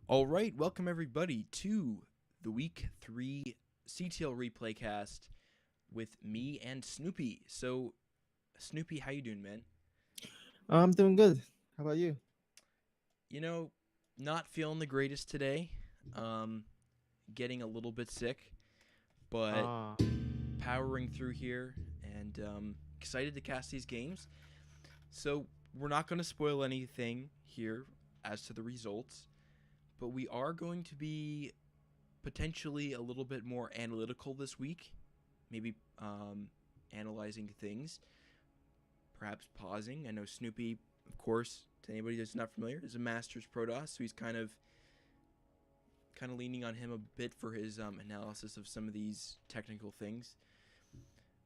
All right, welcome everybody to the Week 3 CTL replay cast with me and Snoopy. So, Snoopy, how you doing, man? I'm doing good. How about you? You know, not feeling the greatest today. Um, getting a little bit sick, but Ah, powering through here and excited to cast these games. So, we're not going to spoil anything here as to the results, but we are going to be potentially a little bit more analytical this week, maybe analyzing things, perhaps pausing. I know Snoopy, of course, to anybody that's not familiar, is a Masters Protoss, so he's kind of leaning on him a bit for his analysis of some of these technical things.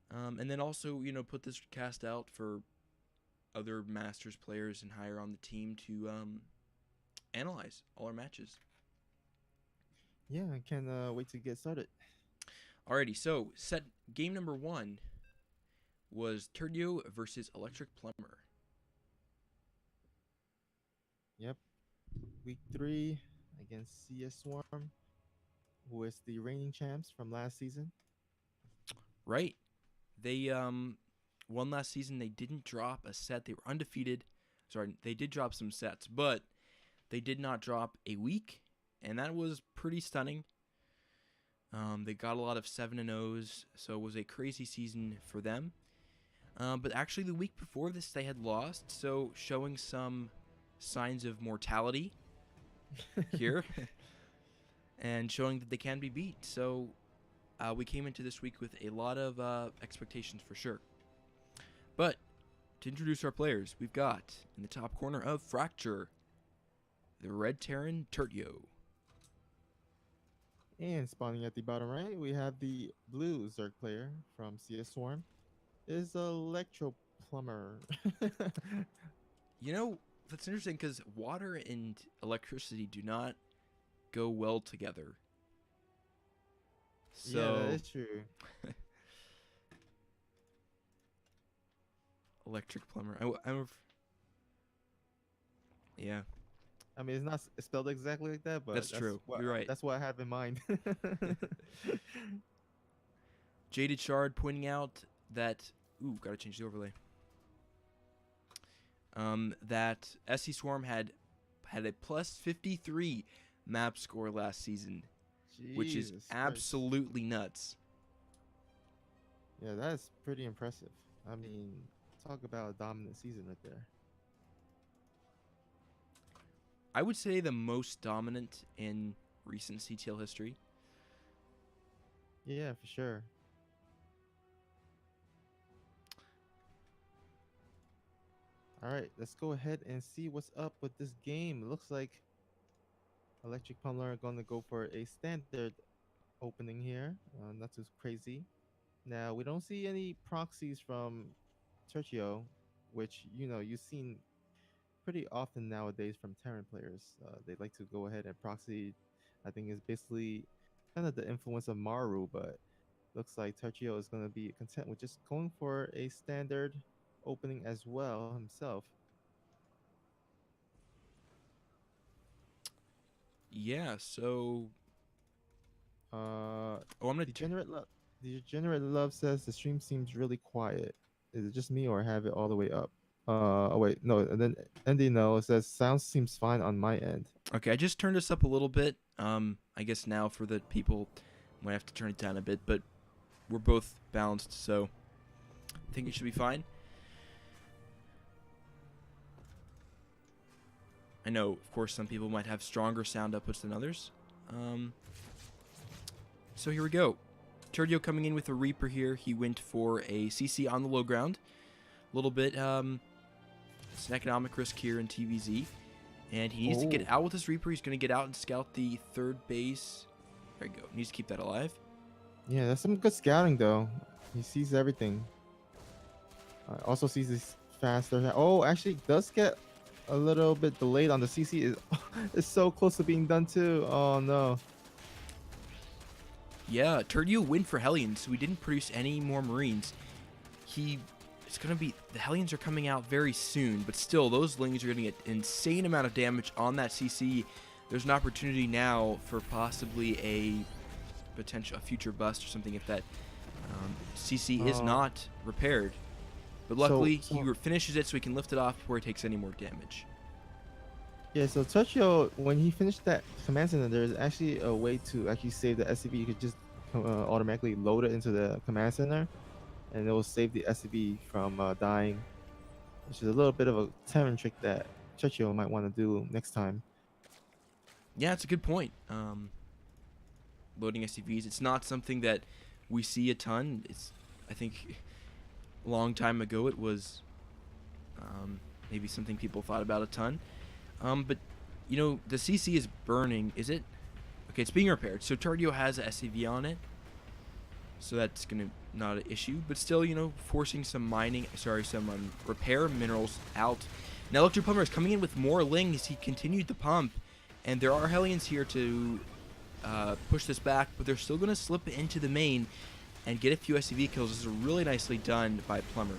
And then also, put this cast out for other Masters players and higher on the team to analyze all our matches. yeah, I can't wait to get started. Alrighty, so set game number 1 was Turdio versus Electric Plumber. Yep, week 3 against ScSwrm, who is the reigning champs from last season. Right. They won last season. They didn't drop a set. They were undefeated. Sorry, they did drop some sets, but they did not drop a week, and that was pretty stunning. They got a lot of 7-0s, so it was a crazy season for them. But actually, the week before this, they had lost, so showing some signs of mortality here and showing that they can be beat. So we came into this week with a lot of expectations for sure. But to introduce our players, we've got in the top corner of Fracture, the Red Terran Turtio. And spawning at the bottom right, we have the blue Zerg player from ScSwrm, is Electro Plumber. You know, that's interesting because water and electricity do not go well together. Yeah, that So is true. electric plumber. Yeah, I mean, it's not spelled exactly like that, but that's true. You're right. that's what I have in mind. Jaded Shard pointing out that gotta change the overlay. That ScSwrm had a plus 53 map score last season, which is Jesus Christ. absolutely nuts. Yeah, that's pretty impressive. I mean, talk about a dominant season right there. I would say the most dominant in recent CTL history. Yeah, for sure. All right, let's go ahead and see what's up with this game. It looks like Electric Pummeler are going to go for a standard opening here. Not too crazy. Now, we don't see any proxies from Tertio, which, you've seen pretty often nowadays from Terran players. They like to go ahead and proxy. I think it's basically kind of the influence of Maru, but looks like Tertio is going to be content with just going for a standard opening as well himself. Yeah, so Uh, I'm gonna Degenerate Love says the stream seems really quiet. Is it just me or have it all the way up? Oh wait, no. And then Andy No says sound seems fine on my end. Okay, I just turned this up a little bit. I guess now for the people, might have to turn it down a bit, but we're both balanced, so I think it should be fine. I know, of course, some people might have stronger sound outputs than others. So here we go. Turdio coming in with a Reaper here. He went for a CC on the low ground. A little bit, it's an economic risk here in TVZ. And he needs to get out with his Reaper. He's going to get out and scout the third base. There you go. Needs to keep that alive. Yeah, that's some good scouting though. He sees everything. Also sees this faster. Oh, actually does get a little bit delayed on the CC. Is so close to being done too. Oh no. Yeah, Turdio went for Hellions, so he didn't produce any more Marines. It's going to be, the Hellions are coming out very soon, but still, those Lings are going to get an insane amount of damage on that CC. There's an opportunity now for possibly a future bust or something if that CC is not repaired. But luckily, he finishes it so he can lift it off before he takes any more damage. Yeah, so Tertio, when he finished that command center, there's actually a way to actually save the SCV. You could just automatically load it into the command center, and it will save the SCV from dying, which is a little bit of a Terran trick that Tertio might want to do next time. Yeah, it's a good point. Loading SCVs, it's not something that we see a ton. I think a long time ago it was maybe something people thought about a ton. But, the CC is burning. Is it? Okay, it's being repaired. So Tardio has a SCV on it. So that's going to not an issue. But still, forcing some repair minerals out. Now Electric Plumber is coming in with more Lings. He continued the pump. And there are Hellions here to push this back. But they're still going to slip into the main and get a few SCV kills. This is really nicely done by Plumber.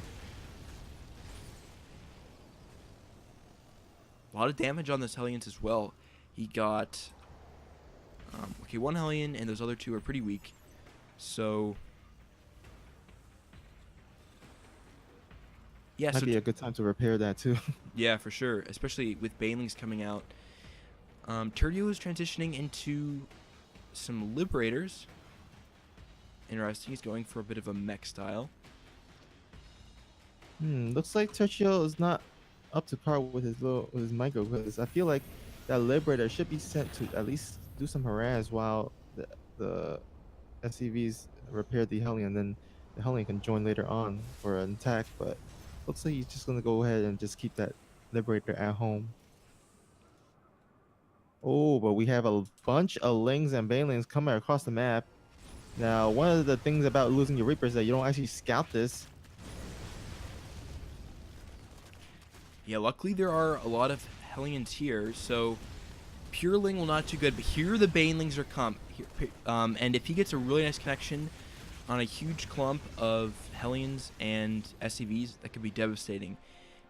A lot of damage on those Hellions as well. He got one Hellion, and those other two are pretty weak. So yeah, might be a good time to repair that too. Yeah, for sure, especially with Banelings coming out. Turdio is transitioning into some Liberators. Interesting. He's going for a bit of a mech style. Looks like Tertio is not up to par with his micro, because I feel like that Liberator should be sent to at least do some harass while the SCVs repair the Hellion, then the Hellion can join later on for an attack. But looks like he's just gonna go ahead and just keep that Liberator at home. Oh, but we have a bunch of Lings and Banelings coming across the map. Now, one of the things about losing your Reaper is that you don't actually scout this. Yeah, luckily there are a lot of Hellions here, so Pureling will not do good, but here the Banelings are And if he gets a really nice connection on a huge clump of Hellions and SCVs, that could be devastating.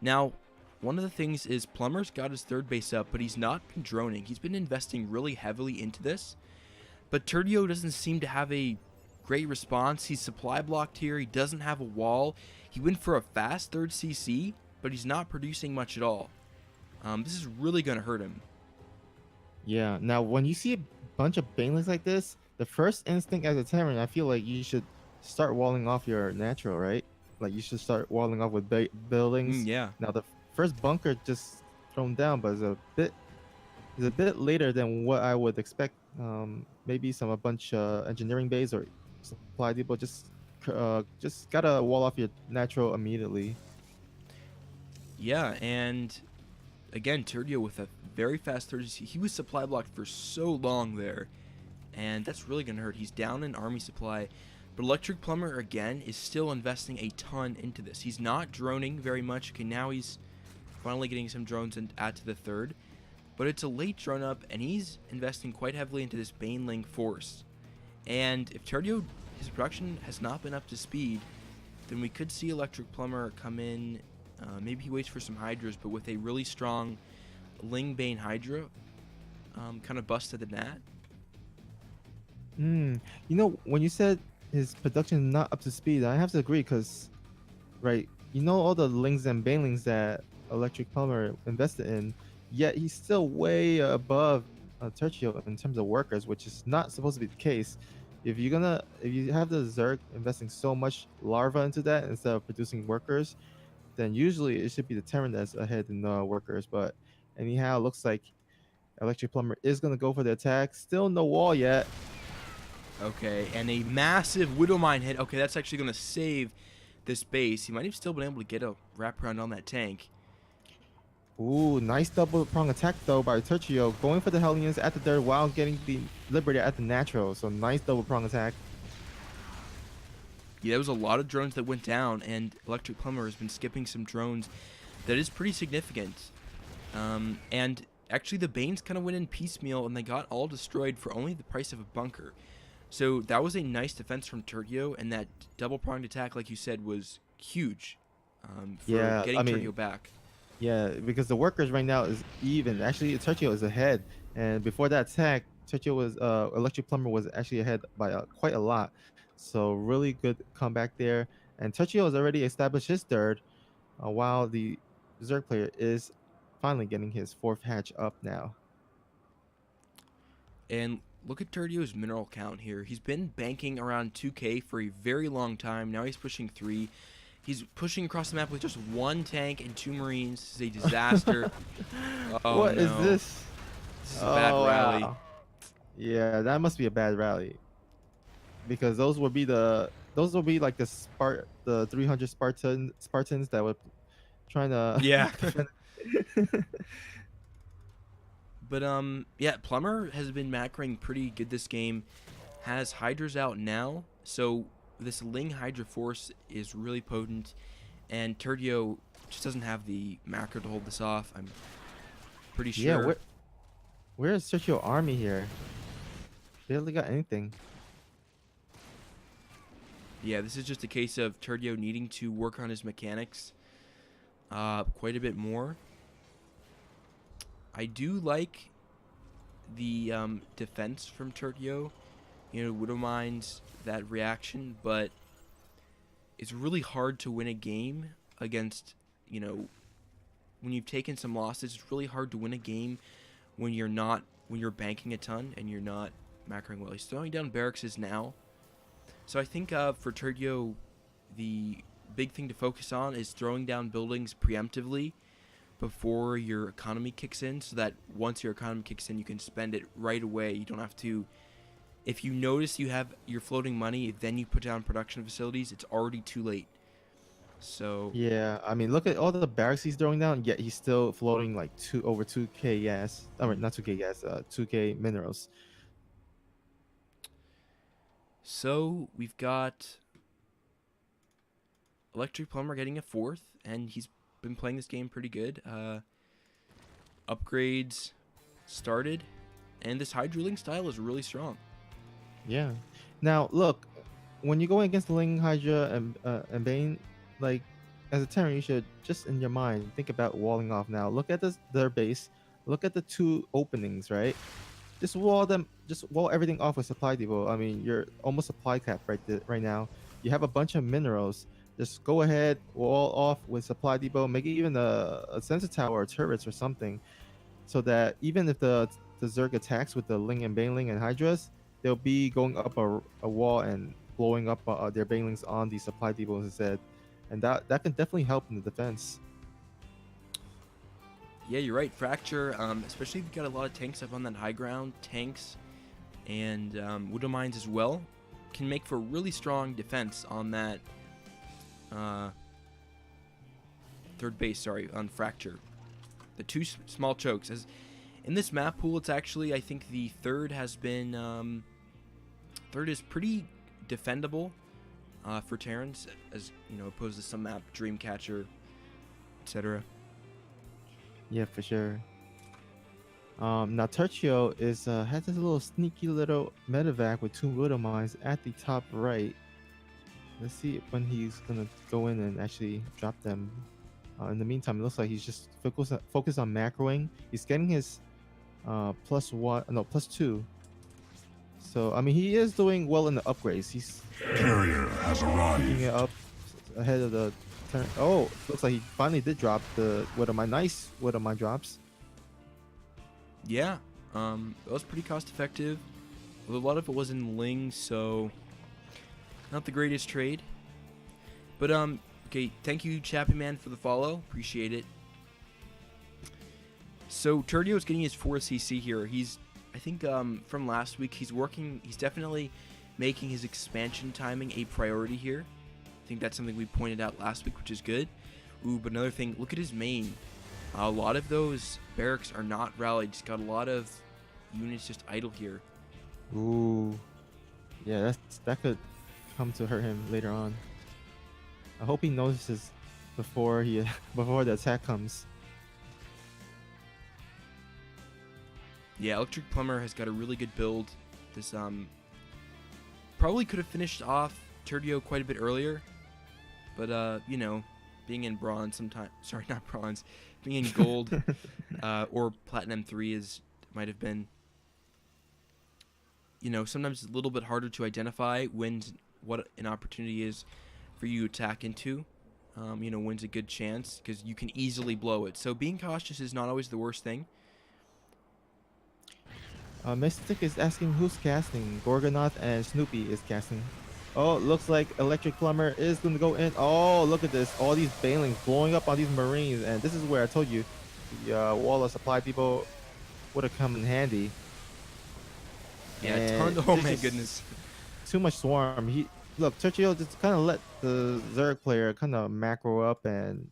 Now, one of the things is Plumber's got his third base up, but he's not been droning. He's been investing really heavily into this. But Turdio doesn't seem to have a great response. He's supply blocked here. He doesn't have a wall. He went for a fast third CC, but he's not producing much at all. This is really going to hurt him. Yeah. Now, when you see a bunch of banelings like this, the first instinct as a Terran, I feel like you should start walling off your natural, right? Like you should start walling off with buildings. Yeah. Now, the first bunker just thrown down, but is a bit later than what I would expect. Maybe a bunch engineering bays or supply depot just gotta wall off your natural immediately. Yeah, and again, Turdio with a very fast 30. He was supply blocked for so long there, and that's really gonna hurt. He's down in army supply, but Electric Plumber again is still investing a ton into this. He's not droning very much. Okay, now he's finally getting some drones and add to the third. But it's a late drone up, and he's investing quite heavily into this Baneling force. And if Turdio, his production has not been up to speed, then we could see Electric Plumber come in. Maybe he waits for some Hydras, but with a really strong Ling Bane Hydra, kind of busted the net. You know, when you said his production is not up to speed, I have to agree because, right, you know all the Lings and Banelings that Electric Plumber invested in, yet he's still way above Tertio in terms of workers, which is not supposed to be the case. If you have the Zerg investing so much larva into that instead of producing workers, then usually it should be the Terran that's ahead in workers. But anyhow, it looks like Electric Plumber is gonna go for the attack. Still no wall yet. Okay, and a massive Widowmine hit. Okay, that's actually going to save this base. He might have still been able to get a wraparound on that tank. Ooh, nice double prong attack though by Tertio, going for the Hellions at the dirt while getting the Liberator at the natural. So nice double prong attack. Yeah, there was a lot of drones that went down, and Electric Plumber has been skipping some drones that is pretty significant. And actually, the Banes kind of went in piecemeal, and they got all destroyed for only the price of a bunker. So that was a nice defense from Turgio, and that double-pronged attack, like you said, was huge for getting Turgio back. Yeah, because the workers right now is even. Actually, Tertio is ahead, and before that attack, Tertio was Electric Plumber was actually ahead by quite a lot. So really good comeback there, and Tertio has already established his third, while the Zerg player is finally getting his fourth hatch up now. And look at Turgio's mineral count here. He's been banking around 2K for a very long time. Now he's pushing 3. He's pushing across the map with just 1 tank and 2 Marines. This is a disaster. Oh, What no. is this? This is a bad rally. Wow. Yeah, that must be a bad rally. Because those will be like the 300 Spartans that were trying to Yeah. But yeah, Plumber has been macroing pretty good this game. Has Hydras out now, so this Ling Hydra force is really potent, and Turdio just doesn't have the macro to hold this off. I'm pretty sure. Yeah, where is Sergio army here? Barely got anything. Yeah, this is just a case of Turdio needing to work on his mechanics quite a bit more. I do like the defense from Turdio. You know, Widowmine's that reaction, but it's really hard to win a game against, you know, when you've taken some losses. It's really hard to win a game when you're banking a ton and you're not macroing well. He's throwing down barracks now. So I think for Turdio, the big thing to focus on is throwing down buildings preemptively before your economy kicks in, so that once your economy kicks in, you can spend it right away. You don't have to. If you notice you have your floating money, then you put down production facilities, it's already too late. So yeah, I mean, look at all the barracks he's throwing down, yet he's still floating like over 2K gas. I mean, not 2K gas, 2K minerals. So we've got Electric Plumber getting a 4th, and he's been playing this game pretty good. Upgrades started, and this Hydruling style is really strong. Yeah. Now look, when you're going against Ling, Hydra, and Bane, like as a Terran, you should just in your mind think about walling off. Now look at their base. Look at the two openings, right? Just wall them. Just wall everything off with supply depot. I mean, you're almost supply cap right now. You have a bunch of minerals. Just go ahead, wall off with supply depot. Make it even a sensor tower or turrets or something, so that even if the Zerg attacks with the Ling and Baneling and Hydras, they'll be going up a wall and blowing up their Banelings on the supply depots instead, and that can definitely help in the defense. Yeah, you're right. Fracture, especially if you've got a lot of tanks up on that high ground, tanks and Widow Mines as well, can make for really strong defense on that third base, on Fracture. The two small chokes. As in this map pool, it's actually, I think the third has been, third is pretty defendable for Terrans, as, opposed to some map, Dreamcatcher, etc. Yeah, for sure. Now Tercio is has this little sneaky little medevac with two Widow Mines at the top right. Let's see when he's gonna go in and actually drop them. In the meantime, it looks like he's just focused on macroing. He's getting his +1, no, +2. So I mean, he is doing well in the upgrades. He's Carrier has picking it arrived. up ahead of the turn. Oh, looks like he finally did drop the Widow Mine. Nice Widow Mine drops. Yeah, it was pretty cost effective. A lot of it was in Ling, so not the greatest trade. But okay, thank you, Chappy Man, for the follow. Appreciate it. So Turdio is getting his 4 CC here. He's, I think, from last week, he's definitely making his expansion timing a priority here. I think that's something we pointed out last week, which is good. Ooh, but another thing, look at his main. A lot of those barracks are not rallied. He's got a lot of units just idle here. Ooh, yeah, that could come to hurt him later on. I hope he notices before he before the attack comes. Yeah, Electric Plumber has got a really good build. This probably could have finished off Turdio quite a bit earlier, but being in bronze sometimes, sorry, not bronze, being in gold or platinum 3 might have been, sometimes a little bit harder to identify what an opportunity is for you to attack into. When's a good chance, because you can easily blow it. So being cautious is not always the worst thing. Mystic is asking who's casting. Gorgonoth and Snoopy is casting. Oh, looks like Electric Plumber is going to go in. Oh, look at this. All these Banelings blowing up on these Marines. And this is where I told you the wall of supply people would have come in handy. Yeah, And oh my goodness. Too much swarm. Look, Churchill just kind of let the Zerg player kind of macro up and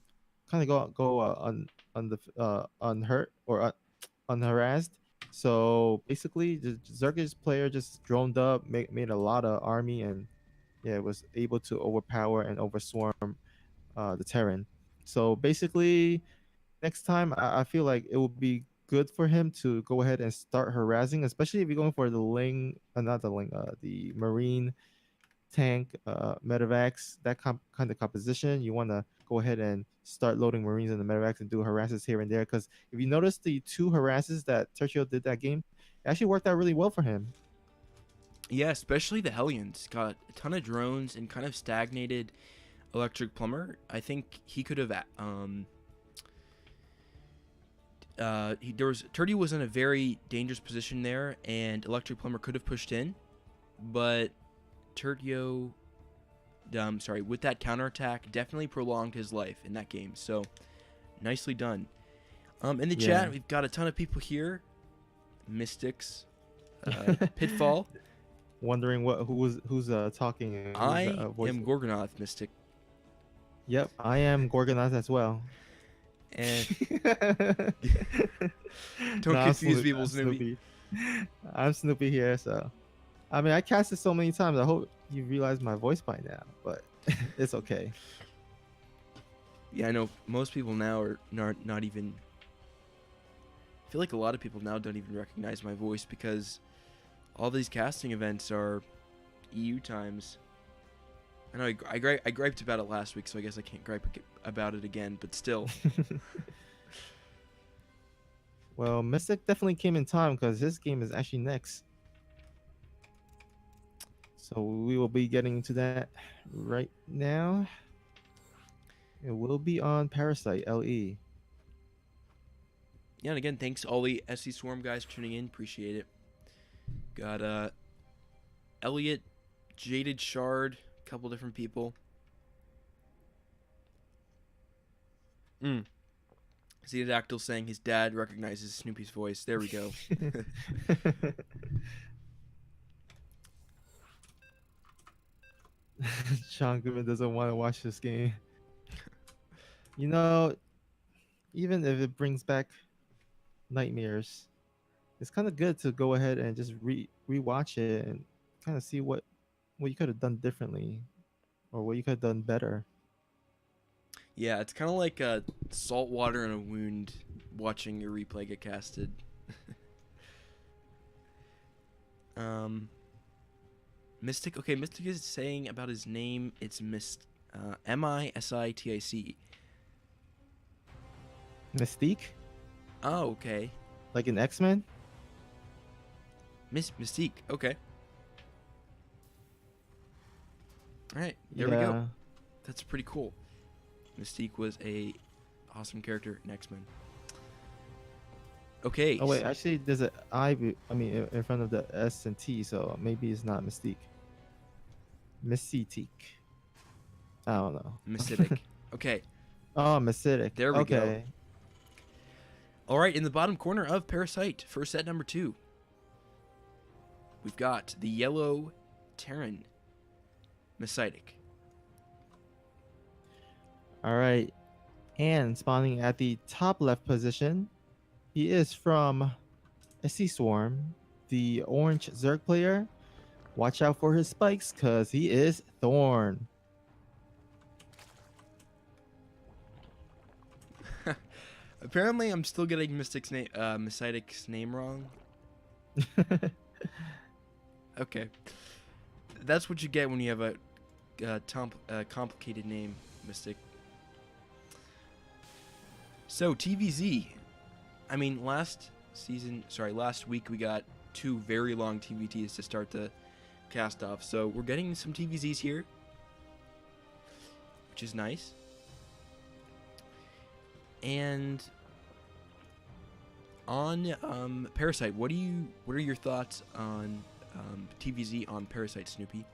kind of go unhurt or unharassed. So basically, the Zergish player just droned up, made a lot of army, and yeah, was able to overpower and overswarm the Terran. So basically, next time I feel like it would be good for him to go ahead and start harassing, especially if you're going for the Ling, not the Ling, the Marine tank, medevacs, that kind of composition. You want to go ahead and start loading Marines in the medevacs and do harasses here and there. Because if you notice the two harasses that Tercio did that game, it actually worked out really well for him. Yeah, especially the Hellions. Got a ton of drones and kind of stagnated Electric Plumber. I think he could have Turdy was in a very dangerous position there, and Electric Plumber could have pushed in, but Turdio, with that counterattack, definitely prolonged his life in that game. So, nicely done. In the chat, we've got a ton of people here. Mystics, Pitfall. Wondering who's talking. And I am Gorgonoth Mystic. Yep, I am Gorgonoth as well. And don't confuse people, Snoopy. I'm Snoopy here, so I mean I cast it so many times. I hope you realize my voice by now, but it's okay. Yeah, I know most people now are not even. I feel like a lot of people now don't even recognize my voice because all these casting events are EU times. I know I griped about it last week, so I guess I can't gripe about it again, but still. Well, Mystic definitely came in time because his game is actually next. So we will be getting into that right now. It will be on Parasite LE. Yeah, and again, thanks all the ScSwrm guys for tuning in. Appreciate it. Got Elliot, Jaded Shard, a couple different people. Xenodactyl saying his dad recognizes Snoopy's voice. There we go. Sean Goodman doesn't want to watch this game. You know, even if it brings back nightmares, it's kind of good to go ahead and just rewatch it and kind of see what you could have done differently or what you could have done better. Yeah, it's kind of like salt water in a wound watching your replay get casted. Mystic. Okay, Mystic is saying about his name. It's Mistic. Mystique, Oh, okay. like in X-Men. Mystique. Okay. All right, there we Yeah. go. That's pretty cool. Mystique was a awesome character in X-Men. Okay. Oh wait, actually, there's an in front of the S and T, so maybe it's not Mystique. Mystique. I don't know. Mysitic. Okay. Oh, Mysitic. There we go. Okay. All right, in the bottom corner of Parasite, first set number 2, we've got the yellow Terran Mysitic. All right. And spawning at the top left position, he is from ScSwrm, the orange Zerg player. Watch out for his spikes, because he is Thorn. Apparently, I'm still getting Mysitic's name wrong. Okay. That's what you get when you have a complicated name, Mystic. So, TVZ. I mean, last week we got 2 very long TVTs to start the cast off. So, we're getting some TVZs here, which is nice. And on Parasite, what are your thoughts on TVZ on Parasite, Snoopy?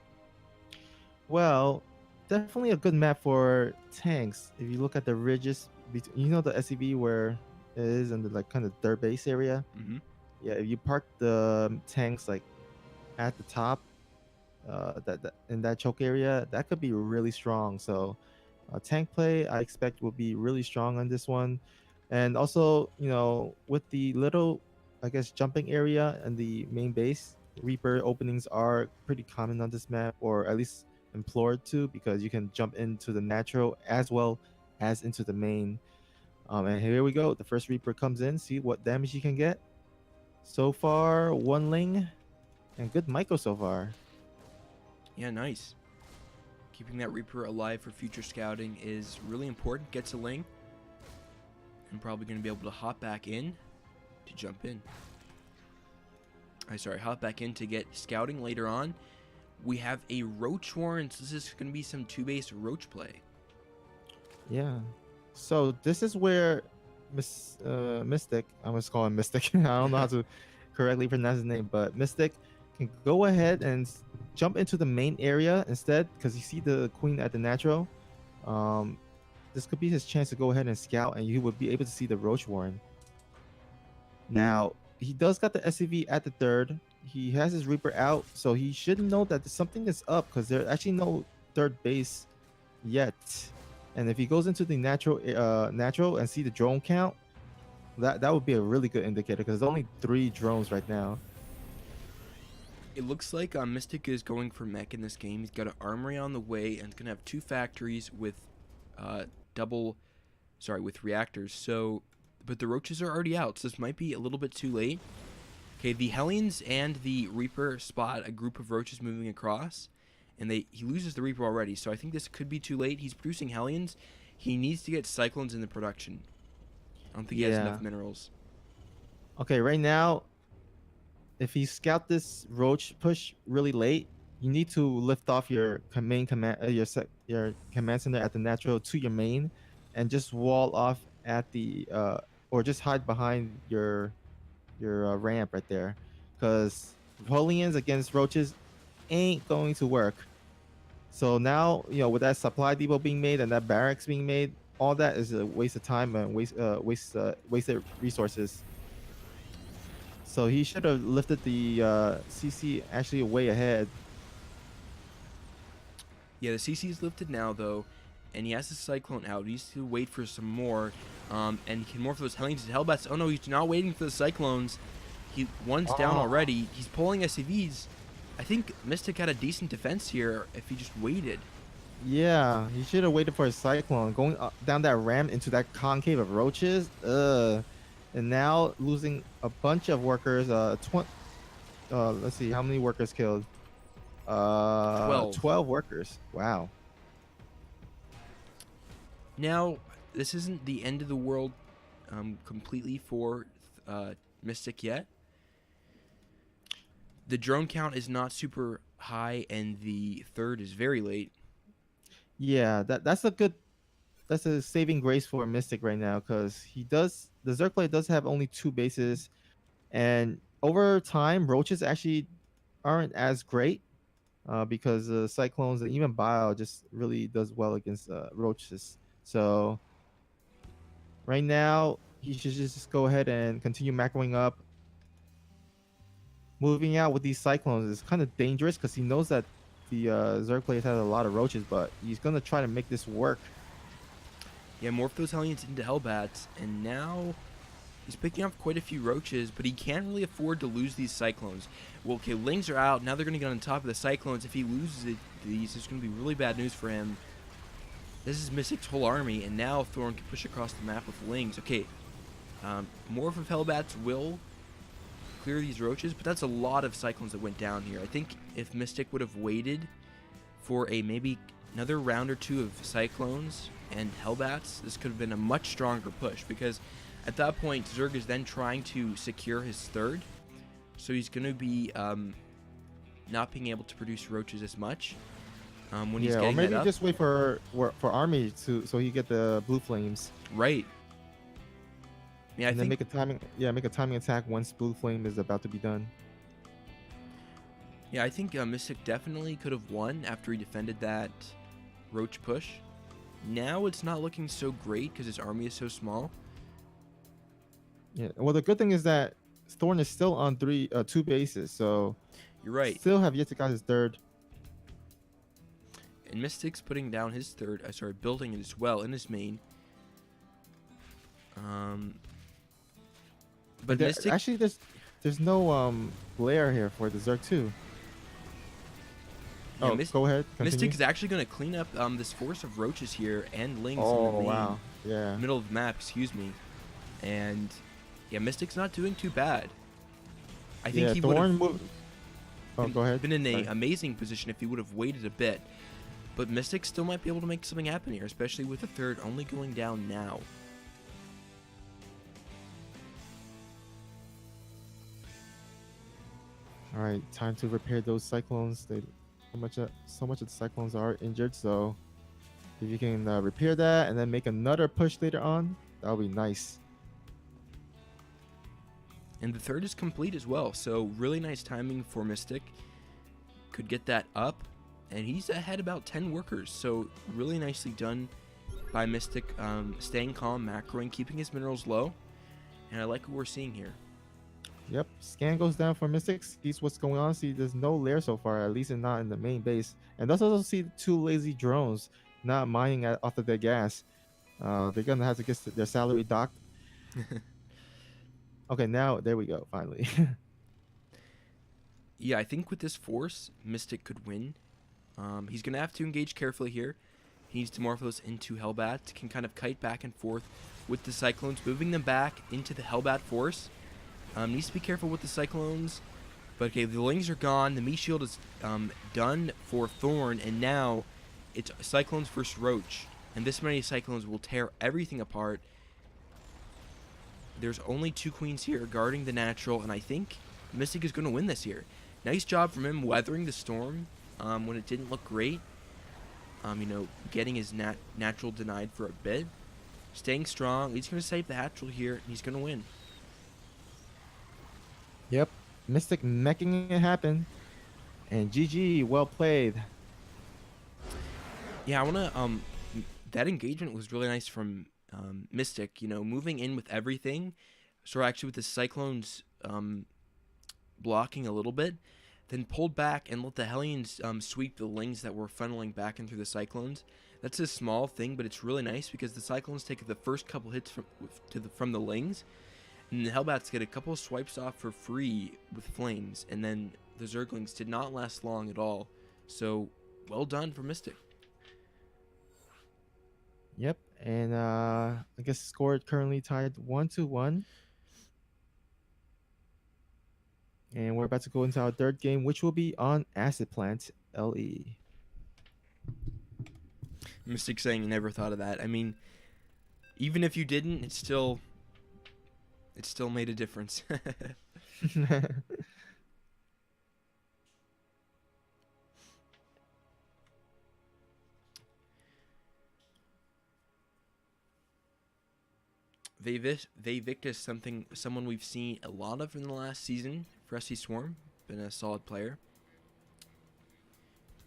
Well, definitely a good map for tanks. If you look at the ridges, you know the SCV where it is in the like kind of dirt base area. Mm-hmm. Yeah, if you park the tanks like at the top, that in that choke area, that could be really strong. So, tank play I expect will be really strong on this one, and also with the little, I guess, jumping area and the main base, Reaper openings are pretty common on this map, or at least implored to, because you can jump into the natural as well as into the main. And here we go. The first Reaper comes in. See what damage you can get. So far, 1 Ling, and good Myco so far. Yeah, nice. Keeping that Reaper alive for future scouting is really important. Gets a Ling. I'm probably going to be able to hop back in to jump in. Hop back in to get scouting later on. We have a Roach Warren, so this is going to be some 2-base Roach play. Yeah. So this is where Mystic, I'm just calling Mystic. I don't know how to correctly pronounce his name, but Mystic can go ahead and jump into the main area instead, because you see the queen at the natural. This could be his chance to go ahead and scout, and you would be able to see the Roach Warren. Now, he does got the SCV at the third. He has his Reaper out, so he should know that something is up, because there's actually no third base yet. And if he goes into the natural and see the drone count, that would be a really good indicator, because there's only 3 drones right now. It looks like Mystic is going for mech in this game. He's got an armory on the way, and it's going to have 2 factories with with reactors. So, but the roaches are already out, so this might be a little bit too late. Okay, the Hellions and the Reaper spot a group of roaches moving across, and he loses the Reaper already, so I think this could be too late. He's producing Hellions. He needs to get Cyclones in the production. I don't think he has Yeah. enough minerals. Okay, right now, if you scout this roach push really late, you need to lift off your main command, your command center at the natural to your main, and just wall off at the or just hide behind your ramp right there, because Napoleons against roaches ain't going to work. So now, with that supply depot being made and that barracks being made, all that is a waste of time and wasted resources. So he should have lifted the CC actually way ahead. Yeah, the CC is lifted now, though, and he has the Cyclone out. He needs to wait for some more, and he can morph those Hellions and Hellbats. Oh no, he's not waiting for the Cyclones. One's down already. He's pulling SCVs. I think Mystic had a decent defense here if he just waited. Yeah, he should have waited for a cyclone going down that ramp into that concave of roaches. And now losing a bunch of workers. Let's see how many workers killed. 12. 12 workers. Wow. Now, this isn't the end of the world completely for Mystic yet. The drone count is not super high, and the third is very late. Yeah, that's a saving grace for Mystic right now, because the Zerg does have only 2 bases, and over time roaches actually aren't as great, because cyclones and even bio just really does well against roaches. So right now he should just go ahead and continue macroing up. Moving out with these cyclones is kind of dangerous, because he knows that the Zerg players has a lot of roaches, but he's gonna try to make this work. Yeah, morph those Hellions into Hellbats, and now he's picking up quite a few roaches, but he can't really afford to lose these Cyclones. Well, okay, Lings are out. Now they're going to get on top of the Cyclones. If he loses these, it's going to be really bad news for him. This is Mystic's whole army, and now Thorn can push across the map with Lings. Okay, morph of Hellbats will clear these roaches, but that's a lot of Cyclones that went down here. I think if Mystic would have waited for maybe another round or two of Cyclones and Hellbats, this could have been a much stronger push, because at that point Zerg is then trying to secure his third, so he's going to be not being able to produce roaches as much when he's getting or maybe that up. just wait for army so he get the blue flames. Right. Yeah, and then make a timing attack once blue flame is about to be done. Yeah, I think Mystic definitely could have won after he defended that roach push. Now it's not looking so great because his army is so small. Yeah, well, the good thing is that Thorn is still on 2 bases, so you're right. Still have yet to got his third. And Mystic's putting down his third. Building it as well in his main. But Mystic actually there's no glare here for the Zerg too. Yeah, go ahead. Continue. Mystic is actually going to clean up this force of roaches here and Lings in the main, wow. Yeah. middle of the map, excuse me. And yeah, Mystic's not doing too bad. I think he would have go ahead. been in an amazing position if he would have waited a bit. But Mystic still might be able to make something happen here, especially with the third only going down now. All right, time to repair those cyclones. So much of the cyclones are injured, so if you can repair that and then make another push later on, that'll be nice. And the third is complete as well, so really nice timing for Mystic. Could get that up, and he's ahead about 10 workers, so really nicely done by Mystic, staying calm, macroing, keeping his minerals low, and I like what we're seeing here. Yep, scan goes down for Mystic, sees what's going on. See, there's no lair so far, at least not in the main base. And does also see 2 lazy drones not mining off of their gas. They're gonna have to get their salary docked. Okay, now there we go, finally. Yeah, I think with this force, Mystic could win. He's gonna have to engage carefully here. He needs to morph those into Hellbats, can kind of kite back and forth with the Cyclones, moving them back into the Hellbat force. Needs to be careful with the Cyclones. But okay, the Lings are gone. The Mii Shield is done for Thorn, and now it's Cyclones versus Roach. And this many Cyclones will tear everything apart. There's only 2 queens here guarding the natural, and I think Mystic is going to win this here. Nice job from him weathering the storm when it didn't look great. Getting his natural denied for a bit. Staying strong. He's going to save the natural here, and he's going to win. Yep. Mystic making it happen. And GG, well played. Yeah, I want to... that engagement was really nice from Mystic, moving in with everything. So actually with the Cyclones blocking a little bit, then pulled back and let the Hellions sweep the Lings that were funneling back in through the Cyclones. That's a small thing, but it's really nice because the Cyclones take the first couple hits from the Lings, and the Hellbats get a couple swipes off for free with Flames, and then the Zerglings did not last long at all. So, well done for Mystic. Yep, and I guess score currently tied 1-1. And we're about to go into our third game, which will be on Acid Plant LE. Mystic saying never thought of that. I mean, even if you didn't, it still made a difference. Vayvictis, someone we've seen a lot of in the last season for ScSwrm. Been a solid player.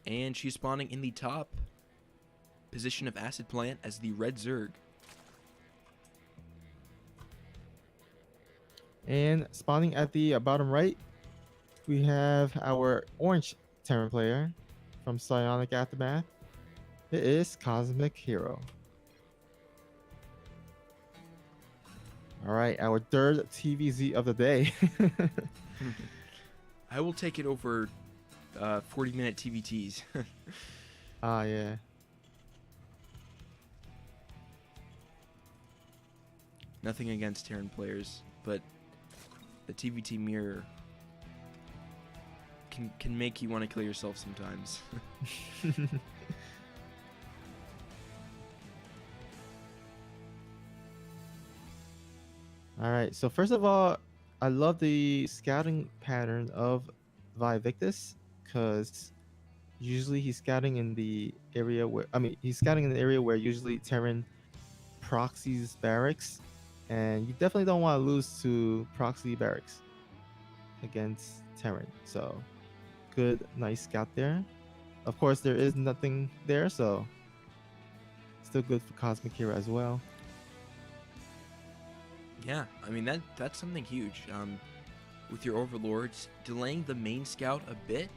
And she's spawning in the top position of Acid Plant as the Red Zerg. And spawning at the bottom right, we have our orange Terran player from Psionic Aftermath. It is Cosmic Hero. All right, our third TVZ of the day. I will take it over 40-minute TVTs. Yeah. Nothing against Terran players, but the TVT mirror can make you want to kill yourself sometimes. All right. So first of all, I love the scouting pattern of Vayvictis because usually he's scouting in the area where he's scouting in the area where usually Terran proxies barracks, and you definitely don't want to lose to proxy barracks against Terran. So good, nice scout there. Of course, there is nothing there, so still good for Cosmic Hero as well. Yeah, I mean that's something huge. With your overlords delaying the main scout a bit,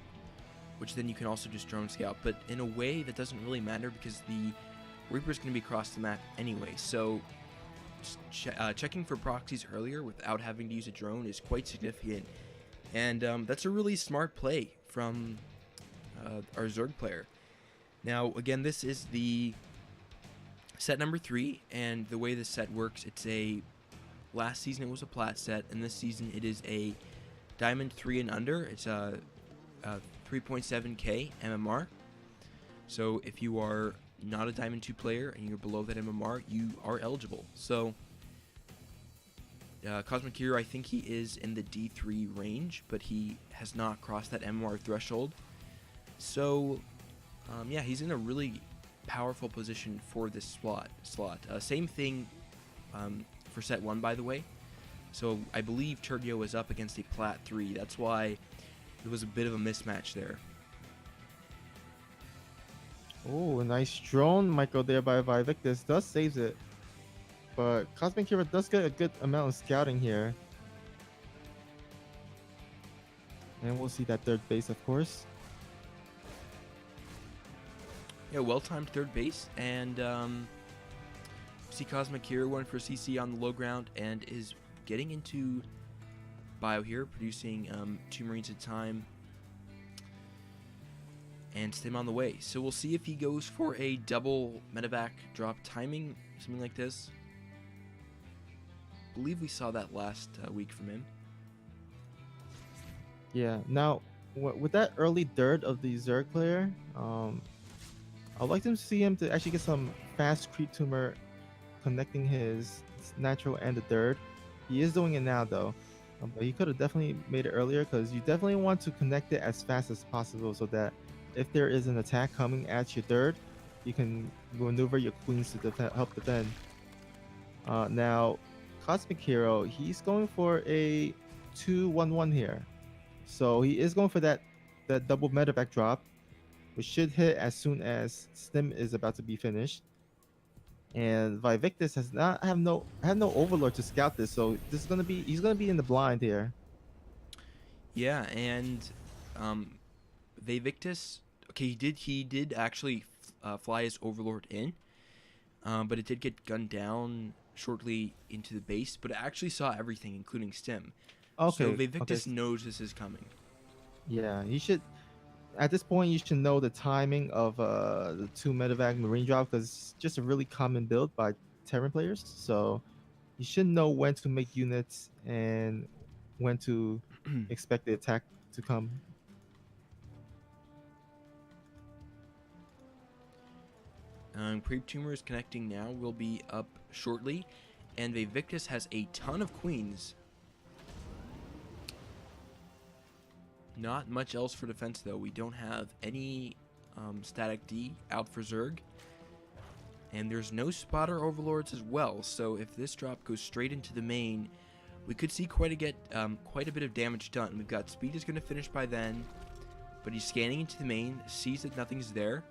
which then you can also just drone scout, but in a way that doesn't really matter because the Reaper's going to be across the map anyway. So checking for proxies earlier without having to use a drone is quite significant, and that's a really smart play from our Zerg player. Now again, this is the set number 3, and the way this set works, it's a last season it was a plat set, and this season it is a diamond 3 and under. It's a 3.7k MMR. So if you are not a diamond 2 player and you're below that MMR, you are eligible. So Cosmic Hero, I think he is in the D3 range, but he has not crossed that MMR threshold. So yeah, he's in a really powerful position for this slot. Same thing for set 1, by the way. So I believe Turbio is up against a plat 3. That's why there was a bit of a mismatch there. Oh, a nice drone micro there by Vayvictis. Does saves it. But Cosmic Hero does get a good amount of scouting here. And we'll see that third base, of course. Yeah, well-timed third base, and see Cosmic Hero going for CC on the low ground and is getting into bio here, producing 2 Marines at a time, and Stim on the way. So we'll see if he goes for a double medevac drop timing, something like this. I believe we saw that last week from him. Yeah. Now, with that early dirt of the Zerg player, I'd like to see him to actually get some fast creep tumor connecting his natural and the dirt. He is doing it now though, but he could have definitely made it earlier because you definitely want to connect it as fast as possible so that if there is an attack coming at your dirt, you can maneuver your queens to help defend. Now, Cosmic Hero, he's going for a 2-1-1 here. So he is going for that double medevac drop, which should hit as soon as Stim is about to be finished. And Vivictus has not have no overlord to scout this, so this is gonna be he's gonna be in the blind here. Yeah, and um, Vivictus. Okay, he did actually fly his Overlord in, but it did get gunned down shortly into the base. But it actually saw everything, including Stim. So Okay, okay, Vivictus knows this is coming. yeah, you should at this point you should know the timing of the two medevac marine drop because it's just a really common build by Terran players. So you should know when to make units and when to expect the attack to come. Creep Tumor is connecting now. Will be up shortly, and Vivictus has a ton of queens. Not much else for defense though. We don't have any static D out for Zerg. And there's no spotter overlords as well, so if this drop goes straight into the main, we could see quite a bit of damage done. We've got Speed is going to finish by then, but he's scanning into the main, sees that nothing's there.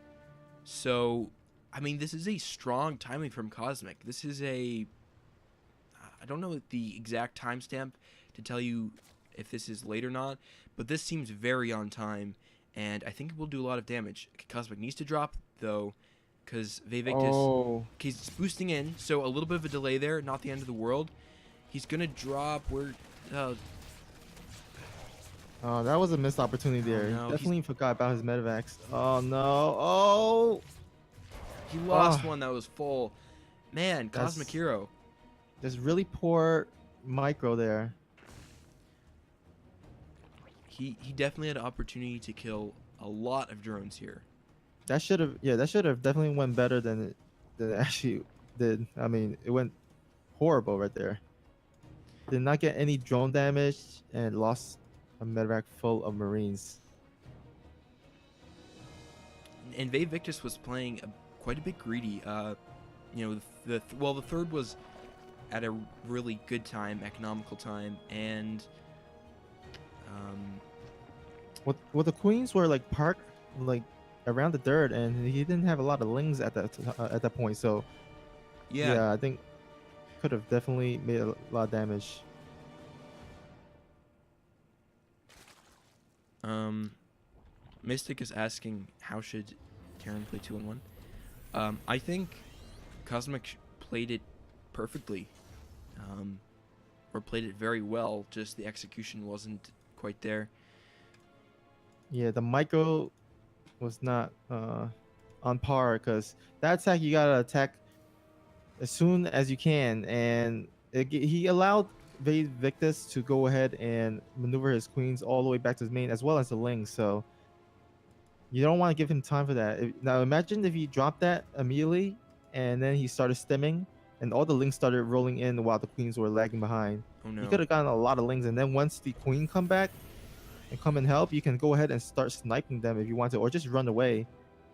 So, I mean, this is a strong timing from Cosmic. This is I don't know the exact timestamp to tell you if this is late or not, but this seems very on time, and I think it will do a lot of damage. Cosmic needs to drop, though, because Vivictus, Oh, he's boosting in, so a little bit of a delay there, not the end of the world. He's going to drop where... that was a missed opportunity Oh, there. He no, definitely forgot about his medevacs. Oh no! Oh, he lost oh, one that was full. Man, Cosmic that's Hero. there's really poor micro there. He definitely had an opportunity to kill a lot of drones here. That should have that should have definitely went better than it actually did. I mean, it went horrible right there. Did not get any drone damage and lost a medevac full of marines. And Vivictus was playing quite a bit greedy. The third was at a really good time, economical time, and um, Well, the queens were like parked like around the dirt, and he didn't have a lot of lings at that point. So yeah, yeah, I think could have definitely made a lot of damage. Mystic is asking how should Terran play 2-1. I think Cosmic played it perfectly, or played it very well. Just the execution wasn't quite there. Yeah, the micro was not on par because that attack you gotta attack as soon as you can, and he allowed Victus to go ahead and maneuver his queens all the way back to his main as well as the Ling. So you don't want to give him time for that. Now imagine if he dropped that immediately and then he started stemming and all the Lings started rolling in while the queens were lagging behind. Oh You no. could have gotten a lot of Lings, and then once the queen come back and come and help, you can go ahead and start sniping them if you want to, or just run away.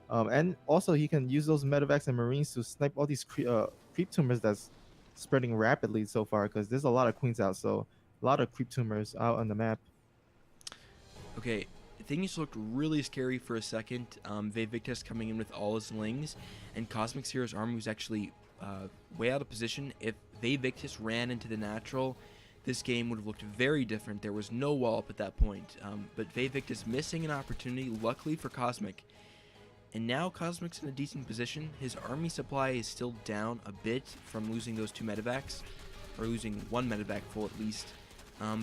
And also he can use those medevacs and marines to snipe all these creep tumors that's spreading rapidly so far because there's a lot of queens out, so a lot of creep tumors out on the map. Okay, things looked really scary for a second. Vivictus coming in with all his lings, and Cosmic Hero's army was actually way out of position. If Vivictus ran into the natural, this game would have looked very different. There was no wall up at that point, but Vivictus missing an opportunity, luckily for Cosmic. And now Cosmic's in a decent position. His army supply is still down a bit from losing those two medevacs, or losing one medevac full at least.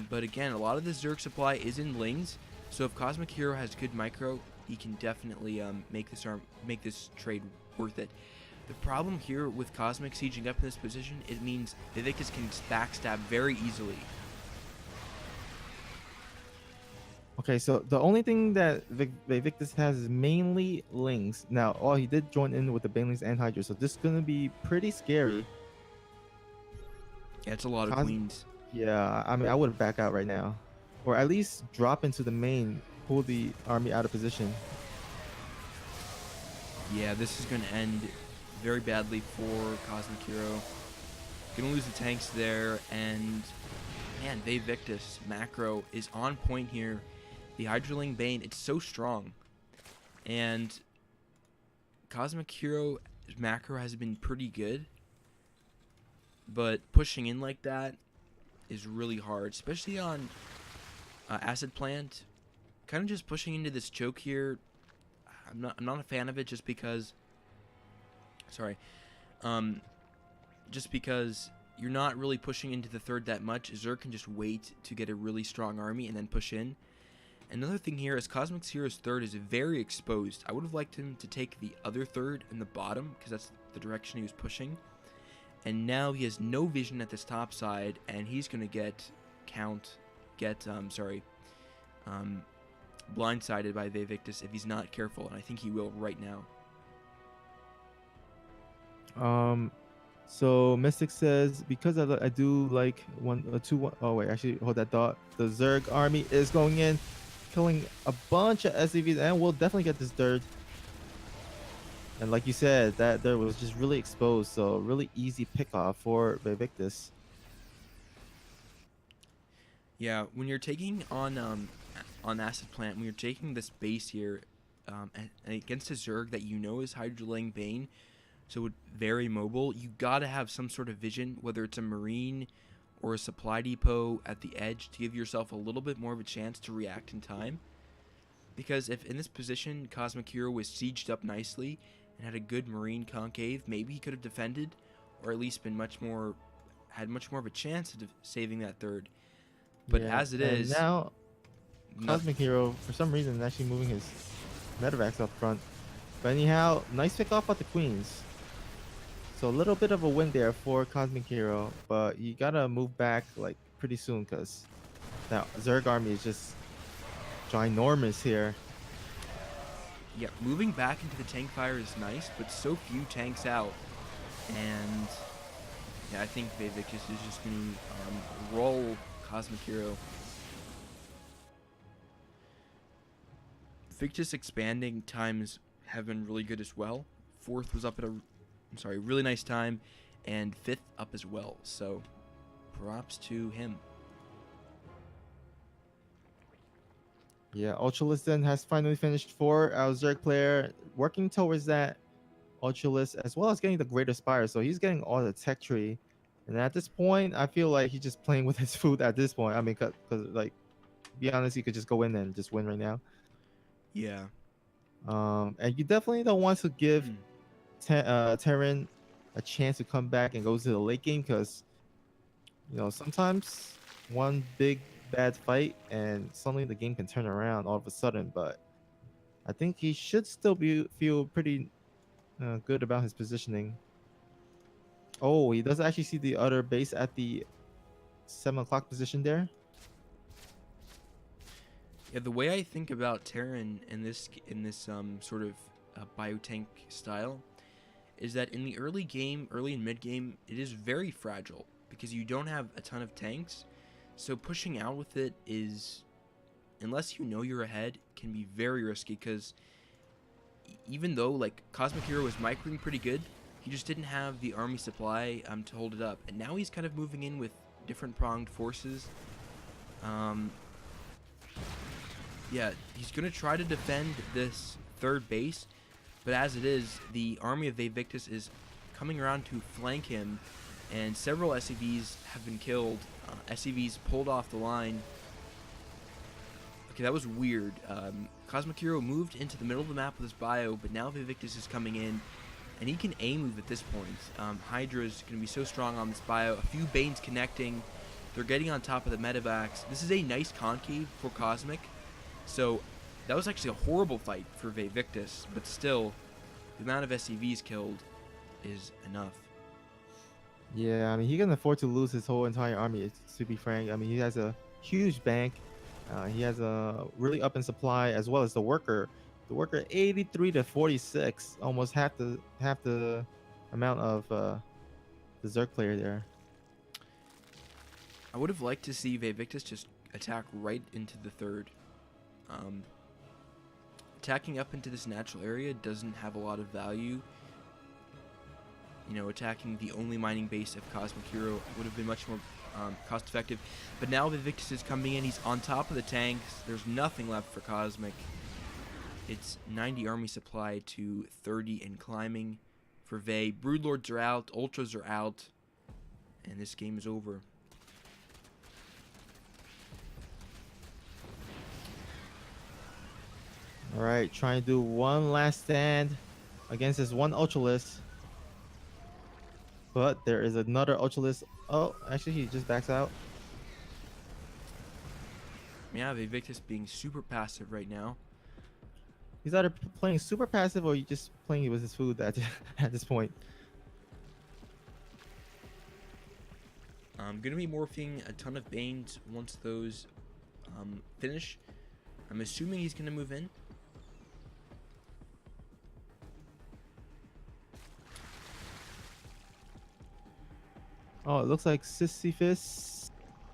But again, a lot of the Zerg supply is in lings, so if Cosmic Hero has good micro, he can definitely make this trade worth it. The problem here with Cosmic sieging up in this position, it means Vivictus can backstab very easily. Okay, so the only thing that Victus has is mainly Lings. Now, oh, he did join in with the Banelings and Hydra, so this is gonna be pretty scary. Yeah, it's a lot of Cos- queens. yeah, I mean, I would back out right now, or at least drop into the main, pull the army out of position. Yeah, this is going to end very badly for Cosmic Hero. Gonna lose the tanks there, and man, Victus macro is on point here. The Hydraling Bane, it's so strong. And Cosmic Hero macro has been pretty good, but pushing in like that is really hard, especially on Acid Plant. Kind of just pushing into this choke here. I'm not a fan of it just because. Sorry. Just because you're not really pushing into the third that much. Zerg can just wait to get a really strong army and then push in. Another thing here is Cosmic Hero's third is very exposed. I would have liked him to take the other third in the bottom because that's the direction he was pushing. And now he has no vision at this top side, and he's going to get blindsided by Victus if he's not careful, and I think he will right now. So Mystic says because I do like one. Oh wait, actually hold that thought. The Zerg army is going in, killing a bunch of SCVs, and we'll definitely get this third. And like you said, that there was just really exposed, so really easy pick off for Victus. Yeah, when you're taking on Acid Plant, when you're taking this base here, and against a Zerg that you know is Hydraling Bane, so very mobile, you gotta have some sort of vision, whether it's a Marine or a supply depot at the edge, to give yourself a little bit more of a chance to react in time. Because if in this position Cosmic Hero was sieged up nicely and had a good Marine concave, maybe he could have defended, or at least been had much more of a chance of saving that third. But Yeah, as it and is, now nothing. Cosmic Hero for some reason is actually moving his Medivacs up front. But anyhow, nice pick off at the Queens. So a little bit of a win there for Cosmic Hero, but you gotta move back like pretty soon because that Zerg army is just ginormous here. Yeah, moving back into the tank fire is nice, but so few tanks out. And yeah, I think Victus is just going to roll Cosmic Hero. Victus expanding times have been really good as well. Fourth was up at really nice time, and fifth up as well. So props to him. Yeah, Ultralist then has finally finished for our Zerg player, working towards that Ultralist as well as getting the Greater Spire. So he's getting all the tech tree. And at this point, I feel like he's just playing with his food at this point. I mean, because, like, be honest, he could just go in and just win right now. Yeah. And you definitely don't want to give Terran a chance to come back and go to the late game because, sometimes one big bad fight and suddenly the game can turn around all of a sudden. But I think he should still feel pretty good about his positioning. Oh, he does actually see the other base at the 7 o'clock position there. Yeah, the way I think about Terran in this sort of biotank style is that in the early and mid game, it is very fragile because you don't have a ton of tanks. So pushing out with it is, unless you know you're ahead, can be very risky because even though like Cosmic Hero was microing pretty good, he just didn't have the army supply to hold it up. And now he's kind of moving in with different pronged forces. Yeah, he's going to try to defend this third base, but as it is, the army of Victus is coming around to flank him, and several SCVs have been killed. SCVs pulled off the line. Okay, that was weird. Cosmic Hero moved into the middle of the map with his bio, but now Victus is coming in, and he can aim move at this point. Hydra is going to be so strong on this bio. A few Banes connecting. They're getting on top of the Medivacs. This is a nice concave for Cosmic. So that was actually a horrible fight for Victus, but still, the amount of SCVs killed is enough. Yeah, I mean, he can afford to lose his whole entire army, to be frank. I mean, he has a huge bank. He has a really up in supply as well as the worker. The worker 83 to 46, almost half the amount of the Zerg player there. I would have liked to see Vivictus just attack right into the third. Um, Attacking up into this natural area doesn't have a lot of value. You know, attacking the only mining base of Cosmic Hero would have been much more cost effective. But now Vivictus is coming in. He's on top of the tanks. There's nothing left for Cosmic. It's 90 army supply to 30 and climbing for Vey. Broodlords are out. Ultras are out. And this game is over. All right, trying to do one last stand against this one Ultralist. But there is another Ultralist. Oh, actually, he just backs out. Yeah, Vivictus being super passive right now. He's either playing super passive or he's just playing with his food at, at this point. I'm going to be morphing a ton of Banes once those finish. I'm assuming he's going to move in. Oh, it looks like Sisyphus.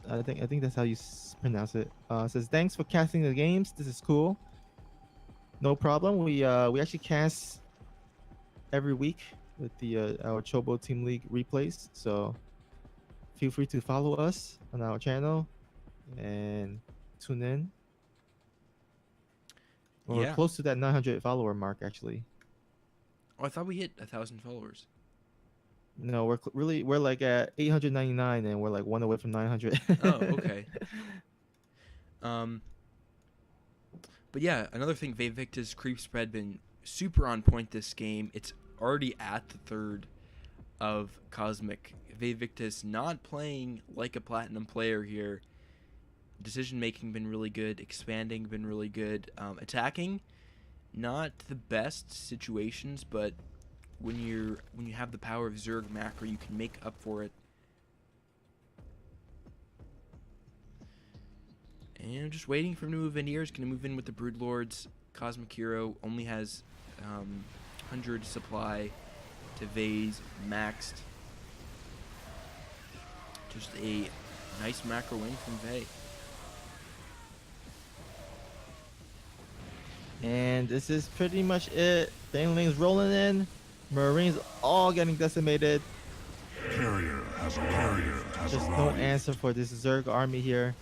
I think that's how you pronounce it. Says thanks for casting the games. This is cool. No problem. We actually cast every week with the our Chobo Team League replays. So feel free to follow us on our channel and tune in. We're Yeah. close to that 900 follower mark actually. Oh, I thought we hit 1,000 followers. No, we're like at 899 and we're like one away from 900. Oh, okay. But yeah, another thing, Vivictus' creep spread been super on point this game. It's already at the third of Cosmic. Vivictus not playing like a platinum player here. Decision making been really good. Expanding been really good. Attacking, not the best situations, but when you have the power of Zerg macro, you can make up for it. And I'm just waiting for him to move in here. He's going to move in with the Broodlords. Cosmic Hero only has 100 supply to Vey's maxed. Just a nice macro win from Vey. And this is pretty much it. Baneling's rolling in. Marines all getting decimated. Carrier has arrived. Just no answer for this Zerg army here.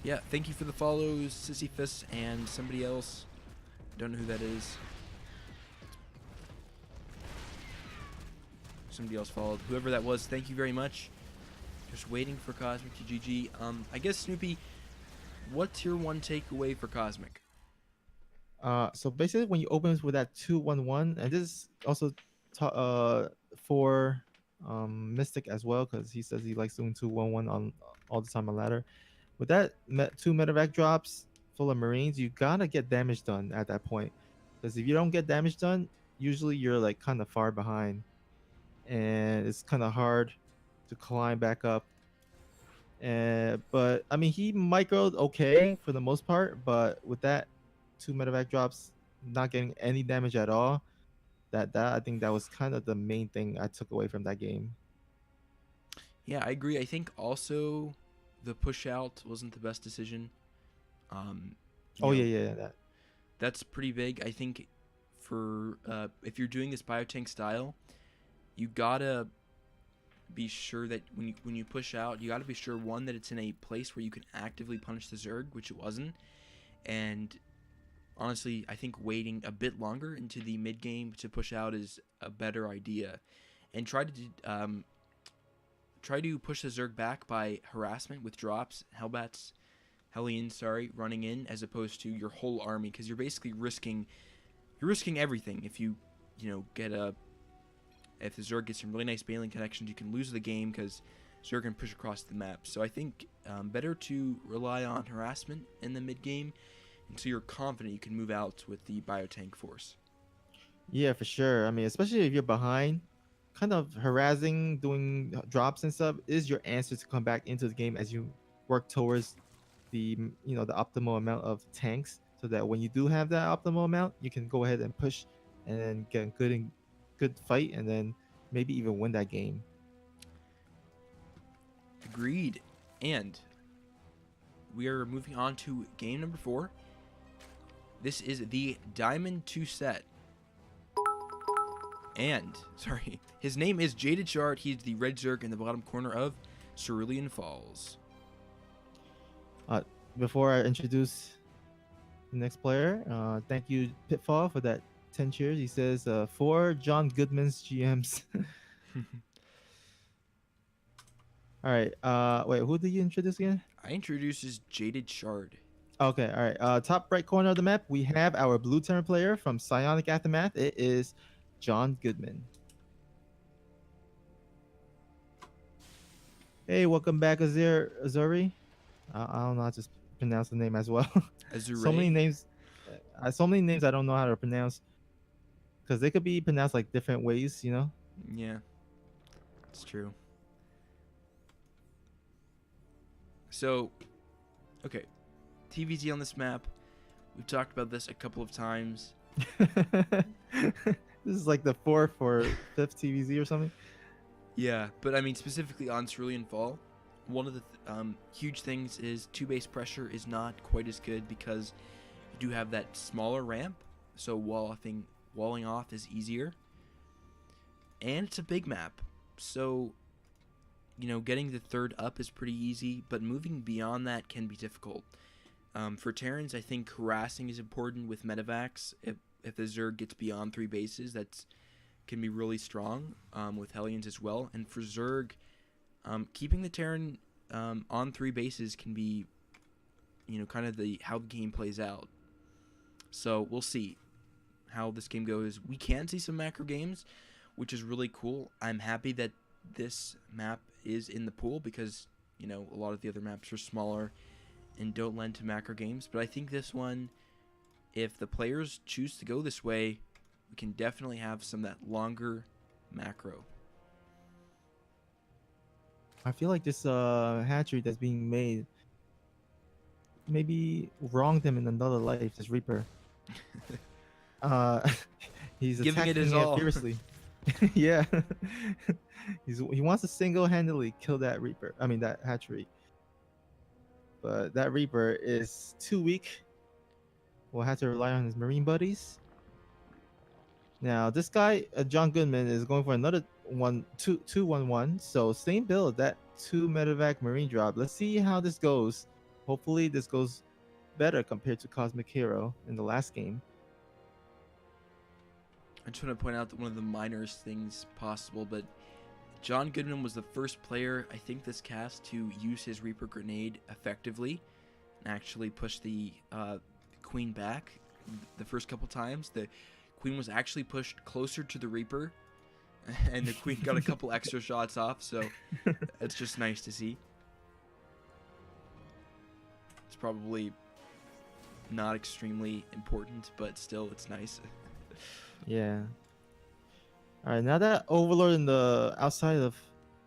Yeah, thank you for the follows, Sisyphus and somebody else. Don't know who that is. Somebody else followed. Whoever that was, thank you very much. Just waiting for Cosmic to GG. I guess, Snoopy, what's your one takeaway for Cosmic? So basically, when you open with that 2-1-1, and this is also for Mystic as well, because he says he likes doing 2-1-1 on all the time on ladder. With that 2 medevac drops full of Marines, you gotta get damage done at that point, because if you don't get damage done, usually you're like kind of far behind, and it's kind of hard to climb back up. But I mean, he microed okay for the most part, but with that 2 medevac drops not getting any damage at all, that I think that was kind of the main thing I took away from that game. Yeah, I agree. I think also the push out wasn't the best decision. Yeah, That's pretty big. I think for if you're doing this biotank style, you gotta be sure that when you push out, you gotta be sure, one, that it's in a place where you can actively punish the Zerg, which it wasn't, and honestly, I think waiting a bit longer into the mid game to push out is a better idea, and try to push the Zerg back by harassment with drops, Hellions, running in, as opposed to your whole army, because you're basically risking everything. If you if the Zerg gets some really nice bailing connections, you can lose the game because Zerg can push across the map. So I think better to rely on harassment in the mid game until you're confident you can move out with the biotank force. Yeah, for sure. I mean, especially if you're behind, kind of harassing, doing drops and stuff is your answer to come back into the game as you work towards the optimal amount of tanks, so that when you do have that optimal amount, you can go ahead and push and then get a good fight, and then maybe even win that game. Agreed. And we are moving on to game number 4. This is the Diamond 2 set. And, sorry, his name is Jaded Shard. He's the red Zerg in the bottom corner of Cerulean Falls. Before I introduce the next player, thank you Pitfall for that 10 cheers. He says for John Goodman's GMs. All right. Wait, who did you introduce again? I introduces Jaded Shard. Okay. All right. Top right corner of the map, we have our blue turn player from Psionic Aftermath. It is John Goodman. Hey, welcome back, Azuri. I don't know how to pronounce the name as well. So many names. So many names I don't know how to pronounce, because they could be pronounced like different ways. Yeah, it's true. So, okay, TVZ on this map. We've talked about this a couple of times. This is like the 4th or 5th TVZ or something. Yeah, but I mean specifically on Cerulean Fall, one of the huge things is 2 base pressure is not quite as good because you do have that smaller ramp, so walling off is easier. And it's a big map, so getting the 3rd up is pretty easy, but moving beyond that can be difficult. For Terrans, I think harassing is important with medevacs. If the Zerg gets beyond 3 bases, that's can be really strong with Hellions as well. And for Zerg, keeping the Terran on 3 bases can be, kind of how the game plays out. So we'll see how this game goes. We can see some macro games, which is really cool. I'm happy that this map is in the pool because, a lot of the other maps are smaller and don't lend to macro games. But I think this one, if the players choose to go this way, we can definitely have some of that longer macro. I feel like this hatchery that's being made maybe wronged him in another life. This Reaper. He's Giving it attacking his all. fiercely. Yeah. He wants to single-handedly kill that Reaper. I mean that hatchery. But that Reaper is too weak. We'll have to rely on his Marine buddies. Now this guy, John Goodman, is going for another 2-1-1. So same build, that 2 medevac Marine drop. Let's see how this goes. Hopefully this goes better compared to Cosmic Hero in the last game. I just want to point out that one of the minorest things possible, but John Goodman was the first player, I think, this cast to use his Reaper grenade effectively and actually push the Queen back the first couple times. The Queen was actually pushed closer to the Reaper, and the Queen got a couple extra shots off, so it's just nice to see. It's probably not extremely important, but still, it's nice. Yeah. All right, now that Overlord in the outside of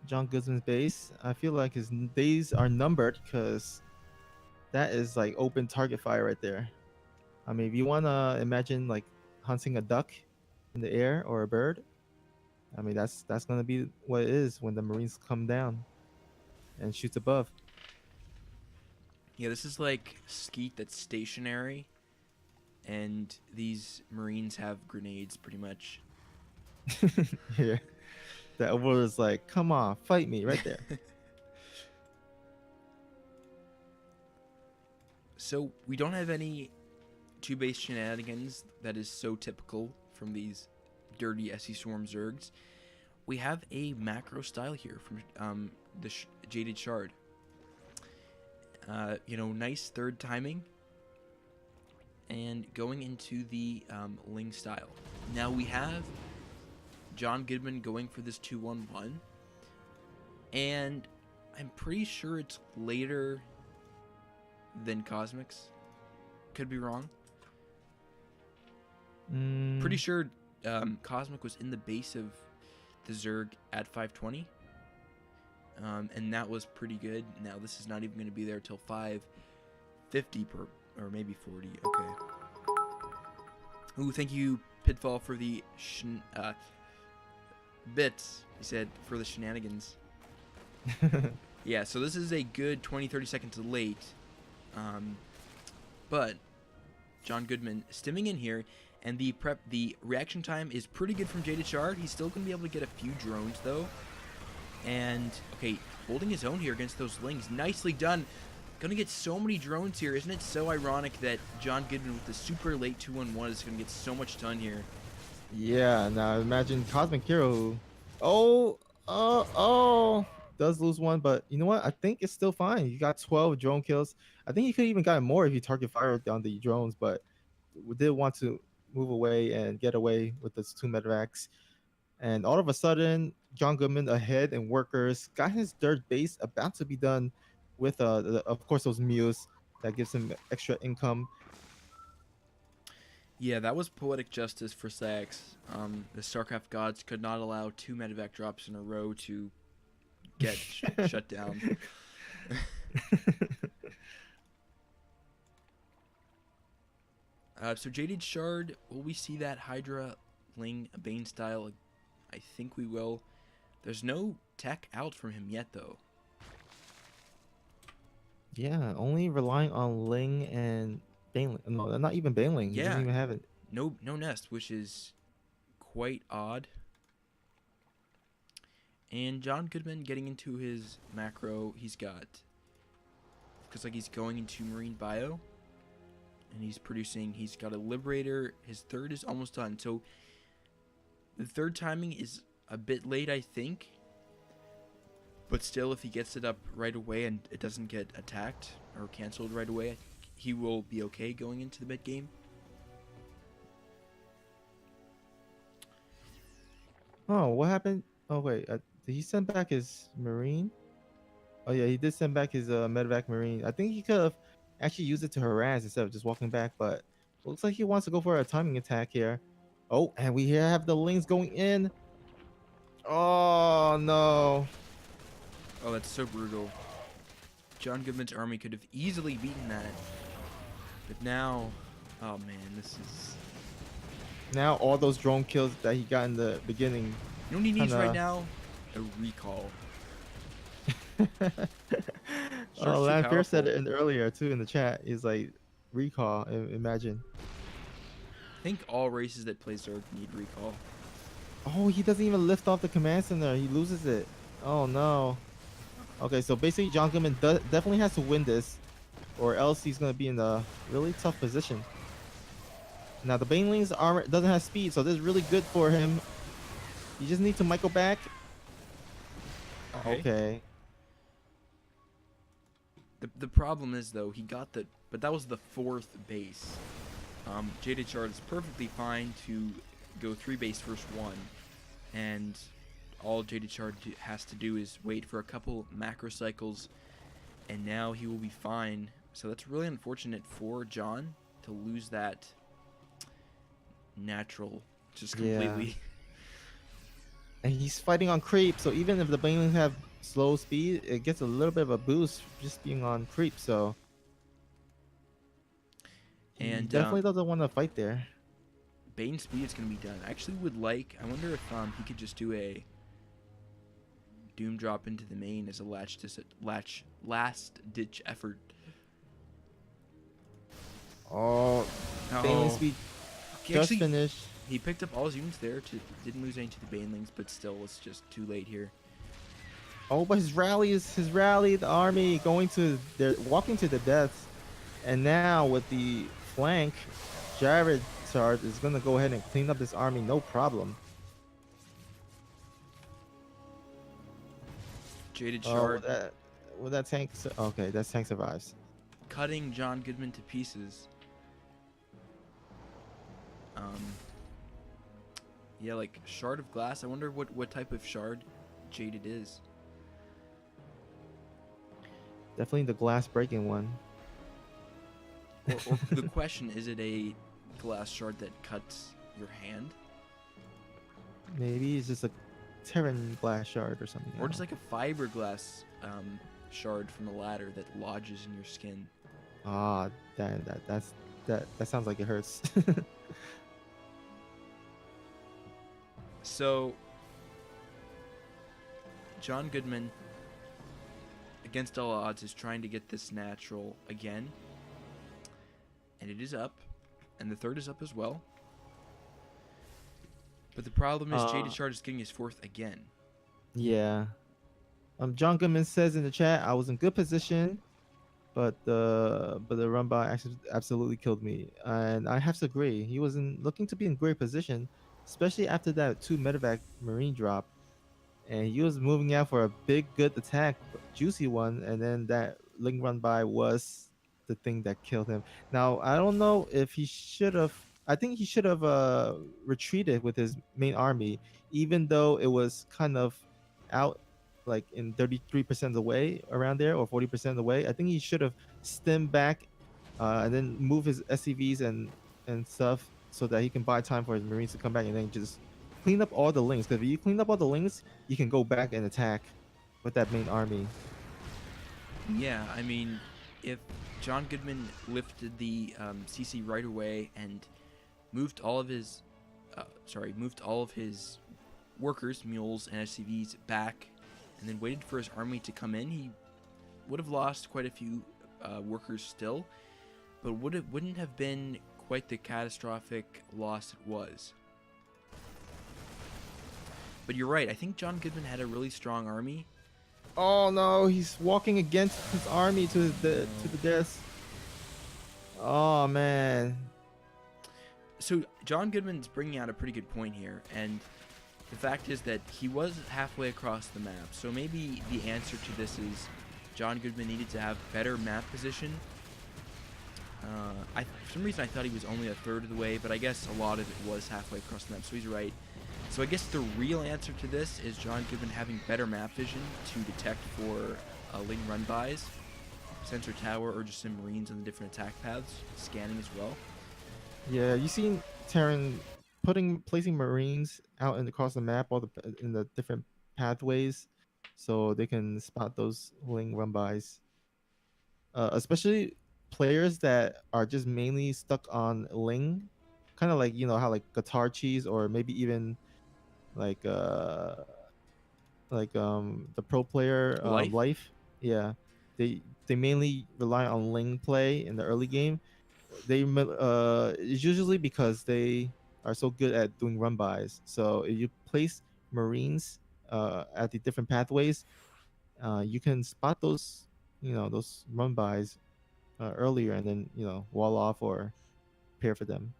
John Goodman's base, I feel like his days are numbered, because that is like open target fire right there. I mean, if you want to imagine like hunting a duck in the air or a bird, I mean, that's going to be what it is when the Marines come down and shoot above. Yeah, this is like skeet that's stationary, and these Marines have grenades pretty much. Yeah. That Overlord is like, come on, fight me right there. So we don't have any 2-base shenanigans that is so typical from these dirty ScSwrm Zergs. We have a macro style here from the Jaded Shard. Nice 3rd timing, and going into the Ling style. Now we have John Goodman going for this 2-1-1, and I'm pretty sure it's later than Cosmic's. Could be wrong. Pretty sure Cosmic was in the base of the Zerg at 520. And that was pretty good. Now this is not even going to be there till 550 per, or maybe 40. Okay. Ooh, thank you, Pitfall, for the bits. He said for the shenanigans. Yeah, so this is a good 20-30 seconds late. But John Goodman stimming in here, and the reaction time is pretty good from Jaded Shard. He's still going to be able to get a few drones though. And okay, holding his own here against those lings. Nicely done. Gonna get so many drones here. Isn't it so ironic that John Goodman with the super late 2-1-1 is gonna get so much done here? Yeah, now imagine Cosmic Hero. Does lose one, but you know what? I think it's still fine. You got 12 drone kills. I think he could even gotten more if you target fire down the drones, but we did want to move away and get away with those 2 medevacs. And all of a sudden, John Goodman ahead and workers got his third base about to be done with, of course, those mules that gives him extra income. Yeah, that was poetic justice for PsiX. The StarCraft gods could not allow 2 medevac drops in a row to get shut down. So Jaded Shard, will we see that Hydra Ling Bane style? I think we will. There's no tech out from him yet, though. Yeah, only relying on Ling and Baneling. No, not even Baneling. He doesn't Yeah. even have it. No nest, which is quite odd. And John Goodman getting into his macro, he's got, because like he's going into Marine Bio, and he's producing, he's got a Liberator, his third is almost done. So the third timing is a bit late, I think, but still if he gets it up right away and it doesn't get attacked or canceled right away, I think he will be okay going into the mid game. Oh, what happened? Oh, wait. Did he send back his Marine? Oh, yeah, he did send back his medevac Marine. I think he could have actually used it to harass instead of just walking back, but looks like he wants to go for a timing attack here. Oh, and we here have the Lings going in. Oh, no. Oh, that's so brutal. John Goodman's army could have easily beaten that. But now, oh man, this is... Now all those drone kills that he got in the beginning. You know what he needs right now? A recall. Oh, Lamphere said it earlier too in the chat. He's like, recall, imagine. I think all races that play Zerg need recall. Oh, he doesn't even lift off the command center. He loses it. Oh no. Okay, so basically John Goodman definitely has to win this, or else he's going to be in a really tough position. Now the Baneling's armor doesn't have speed, so this is really good for him. You just need to micro back. Okay. The problem is though, he got the, but that was the 4th base. Jaded Shard is perfectly fine to go 3 base first 1, and all Jaded Shard has to do is wait for a couple macro cycles, and now he will be fine. So that's really unfortunate for John to lose that natural just completely. Yeah. And he's fighting on creep, so even if the Banelings have slow speed, it gets a little bit of a boost just being on creep, so And he definitely doesn't want to fight there. Bane speed is going to be done. I actually would like, I wonder if he could just do a Doom drop into the main as a last ditch effort. Oh, Baneling speed just finished. He picked up all his units there, didn't lose any to the Banelings, but still it's just too late here. Oh, but his rally, the army they're walking to the death. And now with the flank, Jared Shard is going to go ahead and clean up this army, no problem. Jaded Shard. Will that tank? Okay, that tank survives. Cutting John Goodman to pieces. Yeah, like Shard of Glass. I wonder what type of shard Jaded is. Definitely the glass breaking one. Or the question, is it a glass shard that cuts your hand? Maybe it's just a Terran glass shard or something. Or just like a fiberglass shard from a ladder that lodges in your skin. Ah, that sounds like it hurts. So, John Goodman, against all odds, is trying to get this natural again. And it is up. And the third is up as well. But the problem is Jaded Shard is getting his fourth again. Yeah. John Goodman says in the chat, I was in good position, but the run by actually absolutely killed me. And I have to agree. He wasn't looking to be in great position, especially after that 2 medevac marine drop. And he was moving out for a big good attack, juicy one, and then that link run by was the thing that killed him. Now I don't know if he should have. I think he should have retreated with his main army, even though it was kind of out, like in 33% of the way around there, or 40% of the way. I think he should have stemmed back, and then move his SCVs and stuff so that he can buy time for his marines to come back, and then just clean up all the links. Because if you clean up all the links, you can go back and attack with that main army. Yeah, I mean, if John Goodman lifted the CC right away and moved all of his, workers, mules, and SCVs back, and then waited for his army to come in, he would have lost quite a few workers still, but wouldn't have been quite the catastrophic loss it was. But you're right. I think John Goodman had a really strong army. Oh no, he's walking against his army to the death. Oh man. So John Goodman's bringing out a pretty good point here, and the fact is that he was halfway across the map. So maybe the answer to this is John Goodman needed to have better map position. For some reason I thought he was only a third of the way, but I guess a lot of it was halfway across the map, so he's right. So I guess the real answer to this is John Goodman having better map vision to detect for Ling run-bys, sensor tower, or just some marines on the different attack paths, scanning as well. Yeah, you seen Terran placing marines out across the map, in the different pathways, so they can spot those Ling run-bys. Especially players that are just mainly stuck on Ling, kind of like, you know how like Guitar Cheese, or maybe even like the pro player Life. Yeah, they mainly rely on Ling play in the early game. It's usually because they are so good at doing run bys. So if you place marines at the different pathways, you can spot those those run bys earlier, and then wall off or prepare for them.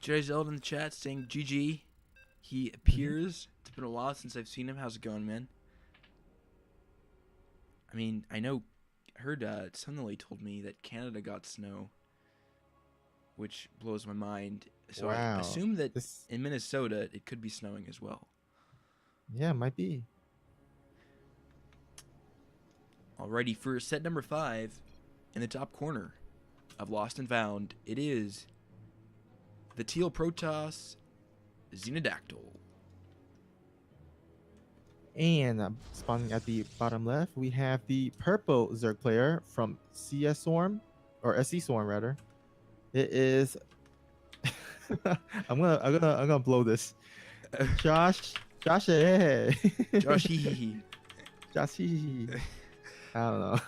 Jay Zeld in the chat saying GG. He appears. It's been a while since I've seen him. How's it going, man? I mean, I heard Sunlily told me that Canada got snow, which blows my mind. So wow. I assume that in Minnesota it could be snowing as well. Yeah, might be. Alrighty, for set number 5, in the top corner of Lost and Found, it is the Teal Protoss Xenodactyl. And spawning at the bottom left, we have the purple Zerg player from ScSwrm, or ScSwrm rather. It is. I'm gonna blow this. Josh, hey. Joshy. Joshy. I don't know.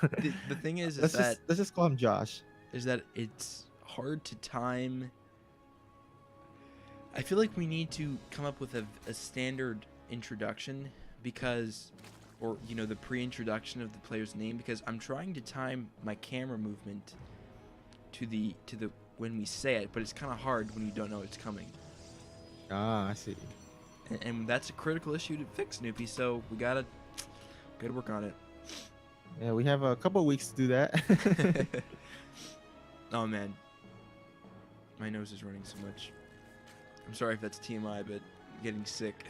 The thing is let's just call him Josh. Is that it's hard to time. I feel like we need to come up with a standard introduction, because, or the pre-introduction of the player's name, because I'm trying to time my camera movement to the when we say it, but it's kind of hard when you don't know it's coming. Ah, I see. And that's a critical issue to fix, Snoopy. So we gotta work on it. Yeah, we have a couple of weeks to do that. Oh man, my nose is running so much. I'm sorry if that's TMI, but I'm getting sick.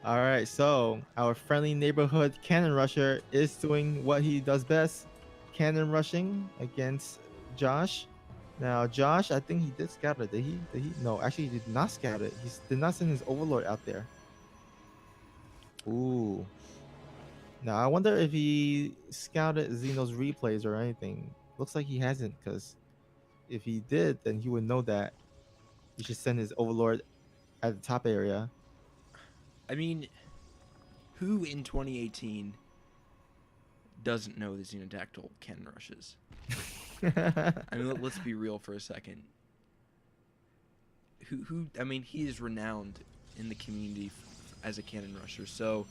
All right, so our friendly neighborhood cannon rusher is doing what he does best, cannon rushing against Josh. Now, Josh, I think he did scout it. Did he? Did he? No, actually, he did not scout it. Did not send his Overlord out there. Ooh. Now, I wonder if he scouted Xeno's replays or anything. Looks like he hasn't, because if he did, then he would know that he should send his Overlord at the top area. I mean, who in 2018 doesn't know the Xenodactyl cannon rushes? I mean, let's be real for a second. Who? I mean, he is renowned in the community as a cannon rusher. So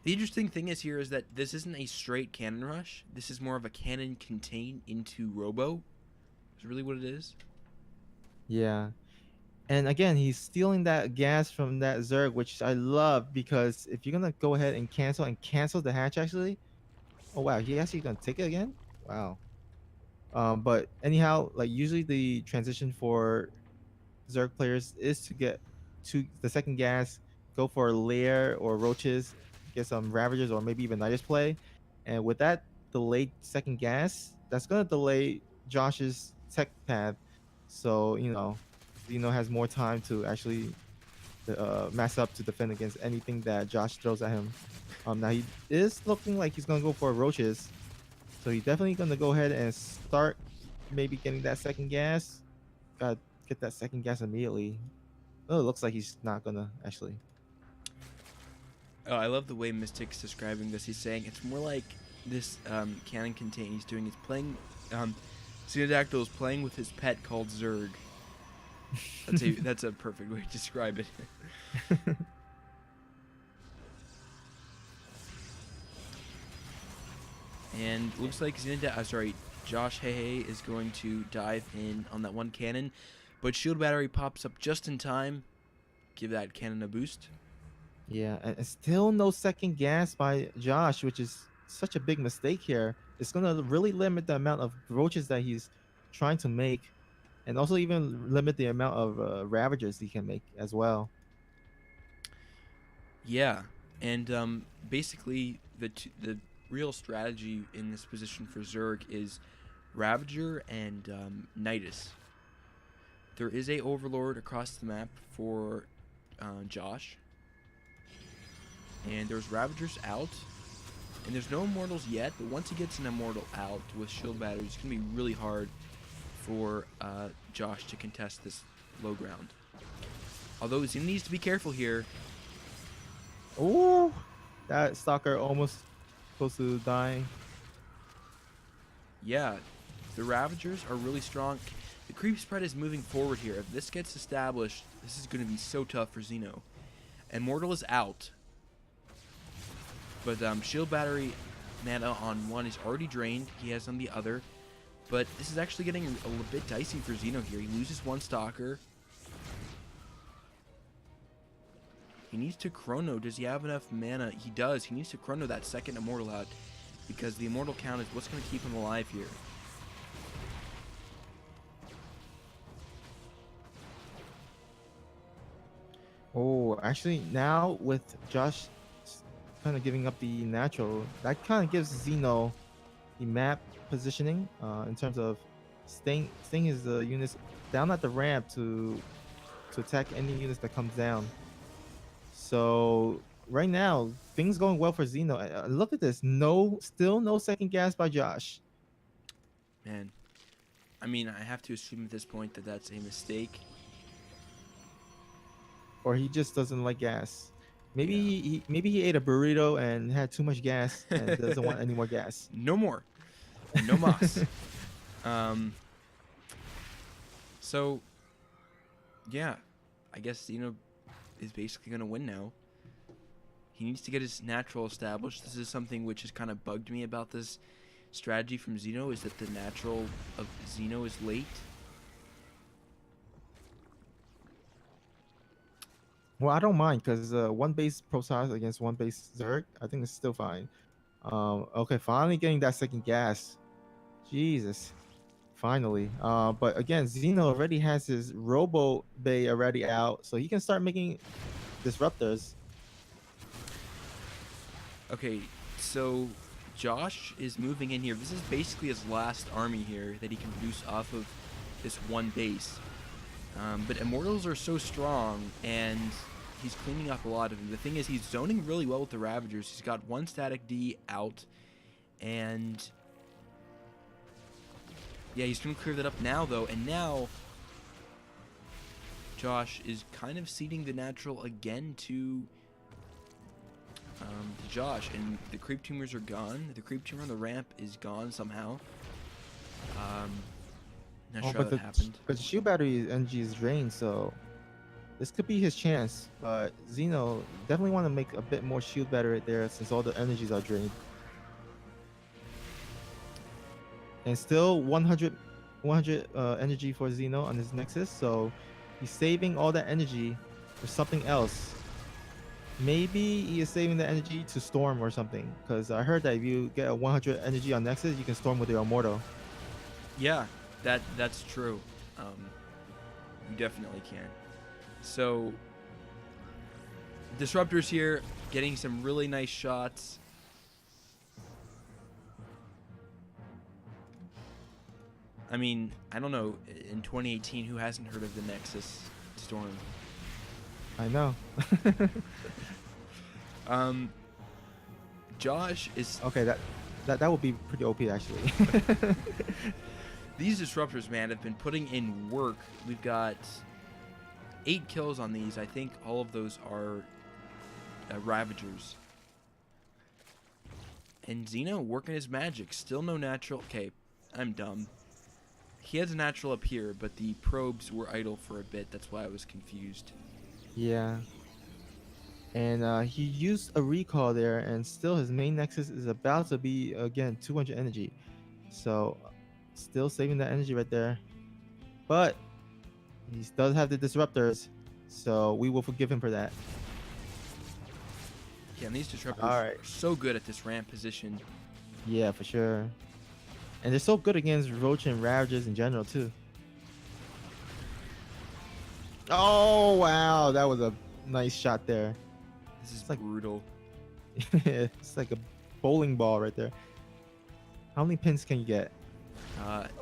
the interesting thing is that this isn't a straight cannon rush. This is more of a cannon contain into Robo. Is really what it is. Yeah. And again, he's stealing that gas from that Zerg, which I love, because if you're gonna go ahead and cancel the hatch actually. Oh wow, he actually gonna take it again? Wow. But anyhow, like usually the transition for Zerg players is to get to the second gas, go for a lair or roaches, get some ravagers or maybe even Nidus play. And with that delayed second gas, that's gonna delay Josh's tech path. So, Zeno has more time to actually mass up to defend against anything that Josh throws at him. Now he is looking like he's gonna go for roaches. So he's definitely gonna go ahead and start maybe getting that second gas. Gotta get that second gas immediately. Oh, it looks like he's not gonna actually. Oh, I love the way Mystic's describing this. He's saying it's more like this cannon contain he's doing. He's playing. Xenodactyl is playing with his pet called Zerg. That's a perfect way to describe it. And looks like Josh Hey is going to dive in on that one cannon, but shield battery pops up just in time. Give that cannon a boost. Yeah, and still no second gas by Josh, which is such a big mistake here. It's gonna really limit the amount of roaches that he's trying to make, and also even limit the amount of ravagers he can make as well. Yeah, and basically the real strategy in this position for Zerg is Ravager and Nidus. There is a Overlord across the map for Josh, and there's Ravagers out, and there's no Immortals yet, but once he gets an Immortal out with shield batteries, it's going to be really hard for Josh to contest this low ground. Although he needs to be careful here. Ooh, that stalker almost close to dying. Yeah, the Ravagers are really strong. The creep spread is moving forward here. If this gets established, this is going to be so tough for Xeno. And Mortal is out. But shield battery mana on one is already drained. He has on the other. But this is actually getting a little bit dicey for Xeno here. He loses one Stalker. He needs to Chrono. Does he have enough mana? He does. He needs to Chrono that second Immortal out, because the Immortal count is what's going to keep him alive here. Oh, actually, now with Josh kind of giving up the natural, that kind of gives Zeno the map positioning in terms of staying his units down at the ramp to attack any units that comes down. So right now, things going well for Zeno. Look at this. Still no second gas by Josh. Man, I mean, I have to assume at this point that that's a mistake. Or he just doesn't like gas. Maybe Yeah. maybe he ate a burrito and had too much gas and doesn't want any more gas. No more. No mas. So, yeah, I guess Xeno is basically going to win now. He needs to get his natural established. This is something which has kind of bugged me about this strategy from Xeno, is that the natural of Xeno is late. Well, I don't mind, because one base ProScience against one base Zerg, I think it's still fine. Okay, finally getting that second gas. Jesus. Finally. But again, Xeno already has his Robo Bay already out, so he can start making disruptors. Okay, so Josh is moving in here. This is basically his last army here that he can produce off of this one base. But Immortals are so strong, and he's cleaning up a lot of them. The thing is, he's zoning really well with the Ravagers. He's got one static D out, and yeah, he's going to clear that up now, though. And now Josh is kind of ceding the natural again to Josh, and the creep tumors are gone. The creep tumor on the ramp is gone somehow. Not sure how that happened. But the shield battery energy is drained, so this could be his chance. But Xeno definitely want to make a bit more shield battery there since all the energies are drained. And still 100 energy for Xeno on his Nexus, so he's saving all that energy for something else. Maybe he is saving the energy to storm or something, because I heard that if you get a 100 energy on Nexus, you can storm with your Immortal. Yeah, that's true. You definitely can. So Disruptors here getting some really nice shots. I mean, I don't know, in 2018, who hasn't heard of the Nexus Storm? I know. Josh is... Okay, that would be pretty OP, actually. These Disruptors, man, have been putting in work. We've got 8 kills on these. I think all of those are Ravagers. And Xeno working his magic. Still no natural... Okay, I'm dumb. He has a natural up here, but the probes were idle for a bit. That's why I was confused. Yeah. And he used a recall there, and still his main Nexus is about to be, again, 200 energy. So, still saving that energy right there. But he does have the Disruptors, so we will forgive him for that. Yeah, and these Disruptors are so good at this ramp position. Yeah, for sure. And they're so good against Roach and Ravagers in general, too. Oh, wow. That was a nice shot there. This is like brutal. It's like a bowling ball right there. How many pins can you get?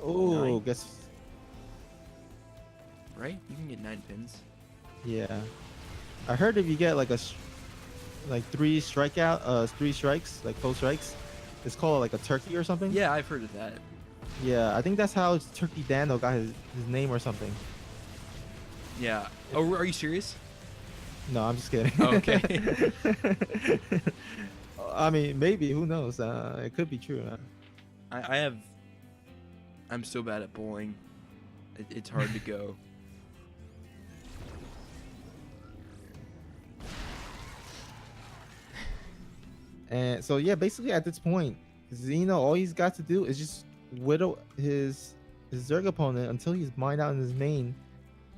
Oh, 9. guess. Right? You can get 9 pins. Yeah. I heard if you get like three strikes, like full strikes, it's called like a turkey or something. Yeah, I've heard of that. Yeah, I think that's how Turkey Dano got his name or something. Yeah. Oh, are you serious? No, I'm just kidding. Oh, okay. I mean, maybe. Who knows? It could be true. I'm so bad at bowling. It's hard to go. And so yeah, basically at this point, Xeno, all he's got to do is just whittle his Zerg opponent until he's mined out in his main,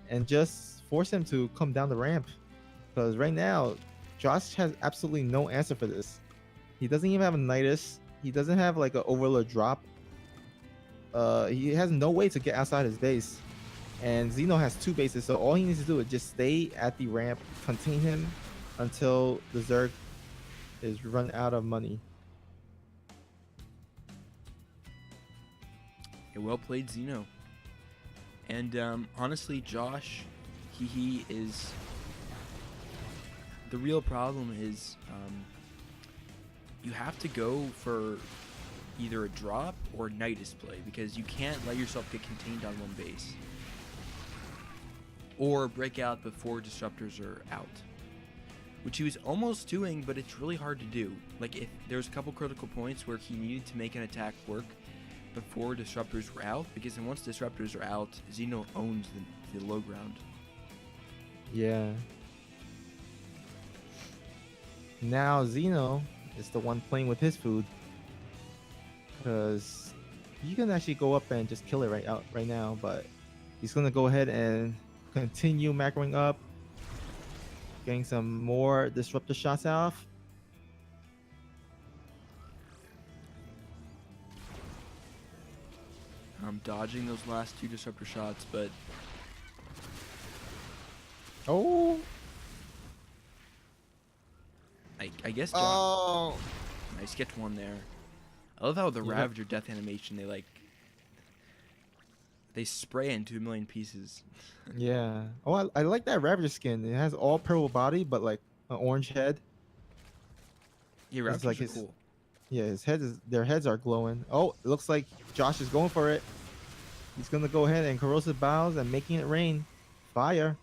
and just force him to come down the ramp. Because right now, Josh has absolutely no answer for this. He doesn't even have a Nidus. He doesn't have like an Overlord drop. He has no way to get outside his base. And Xeno has 2 bases, so all he needs to do is just stay at the ramp, contain him until the Zerg is run out of money. Yeah, well played, Xeno. And honestly, Josh, he is... The real problem is you have to go for either a drop or Nidus play, because you can't let yourself get contained on one base. Or break out before Disruptors are out. Which he was almost doing, but it's really hard to do. Like, if there's a couple critical points where he needed to make an attack work before Disruptors were out, because then once Disruptors are out, Xeno owns the low ground. Yeah. Now Xeno is the one playing with his food, because you can actually go up and just kill it right now, but he's gonna go ahead and continue macroing up, getting some more Disruptor shots off. I'm dodging those last 2 Disruptor shots, but... Oh! I guess Josh... Oh! Nice, get one there. I love how the Yeah. Ravager death animation, they spray into a million pieces. Yeah. Oh, I like that Ravager skin. It has all purple body, but like an orange head. Yeah, It's Ravagers like are his cool. yeah, their heads are glowing. Oh, it looks like Josh is going for it. He's gonna go ahead and corrosive bows and making it rain fire.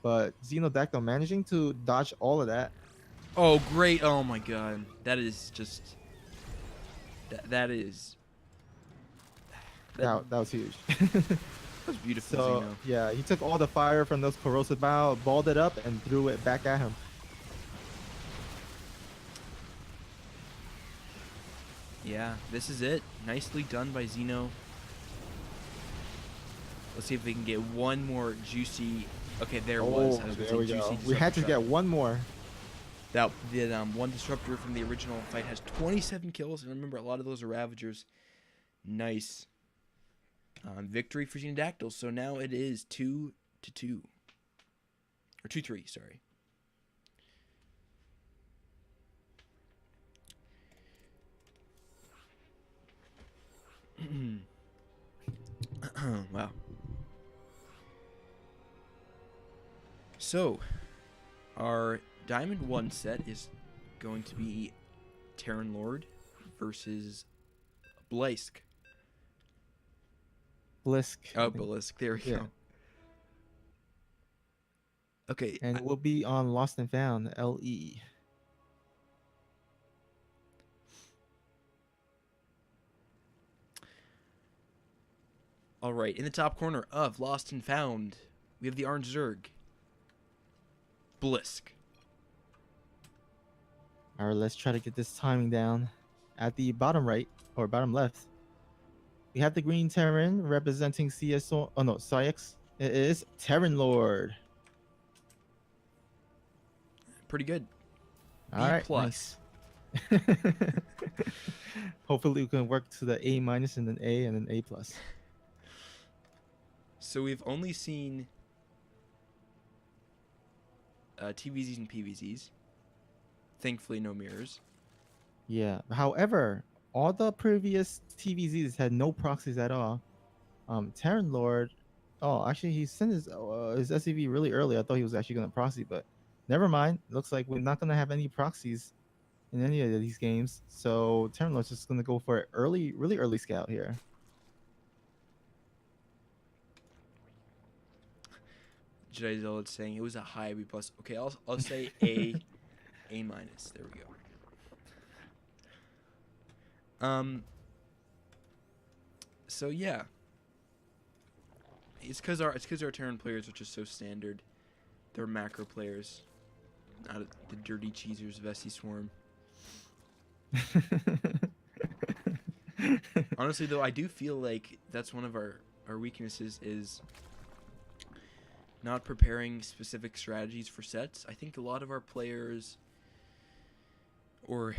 But Xenodactyl managing to dodge all of that. Oh, great. Oh, my God. That is just... That is... That That was huge. was beautiful, So Xeno. yeah, he took all the fire from those corrosive bow, balled it up, and threw it back at him. Yeah, this is it. Nicely done by Xeno. Let's see if we can get one more juicy... Okay, there it was. I was going there we to say go. juicy We had to disruptor get shot. one more. That the one disruptor from the original fight has 27 kills, and remember, a lot of those are Ravagers. Nice. Victory for Xenodactyl. So now it is 2-2. Or 2-3, sorry. Wow. So, our Diamond 1 set is going to be Terran Lord versus Blisk. Blisk. Oh, Blisk. There we Yeah. go. Okay. And it will be on Lost and Found, LE. All right. In the top corner of Lost and Found, we have the Orange Zerg. Blisk. All right, let's try to get this timing down. At the bottom right or bottom left, we have the green Terran representing CSO. Oh no, PsiX. It is Terran Lord. Pretty good. All right, plus. nice. Hopefully, we can work to the A minus and then A and then A plus. So we've only seen TVZs and PVZs. Thankfully, no mirrors. Yeah. However, all the previous TVZs had no proxies at all. Terran Lord. Oh, actually, he sent his SCV really early. I thought he was actually gonna proxy, but never mind. Looks like we're not gonna have any proxies in any of these games. So Terran Lord's just gonna go for an early, really early scout here. Jedi Zealot saying it was a high B plus. Okay, I'll say A minus. There we go. So yeah, it's because our Terran players are just so standard. They're macro players, not the dirty cheesers of ScSwrm. Honestly, though, I do feel like that's one of our weaknesses is not preparing specific strategies for sets. I think a lot of our players, or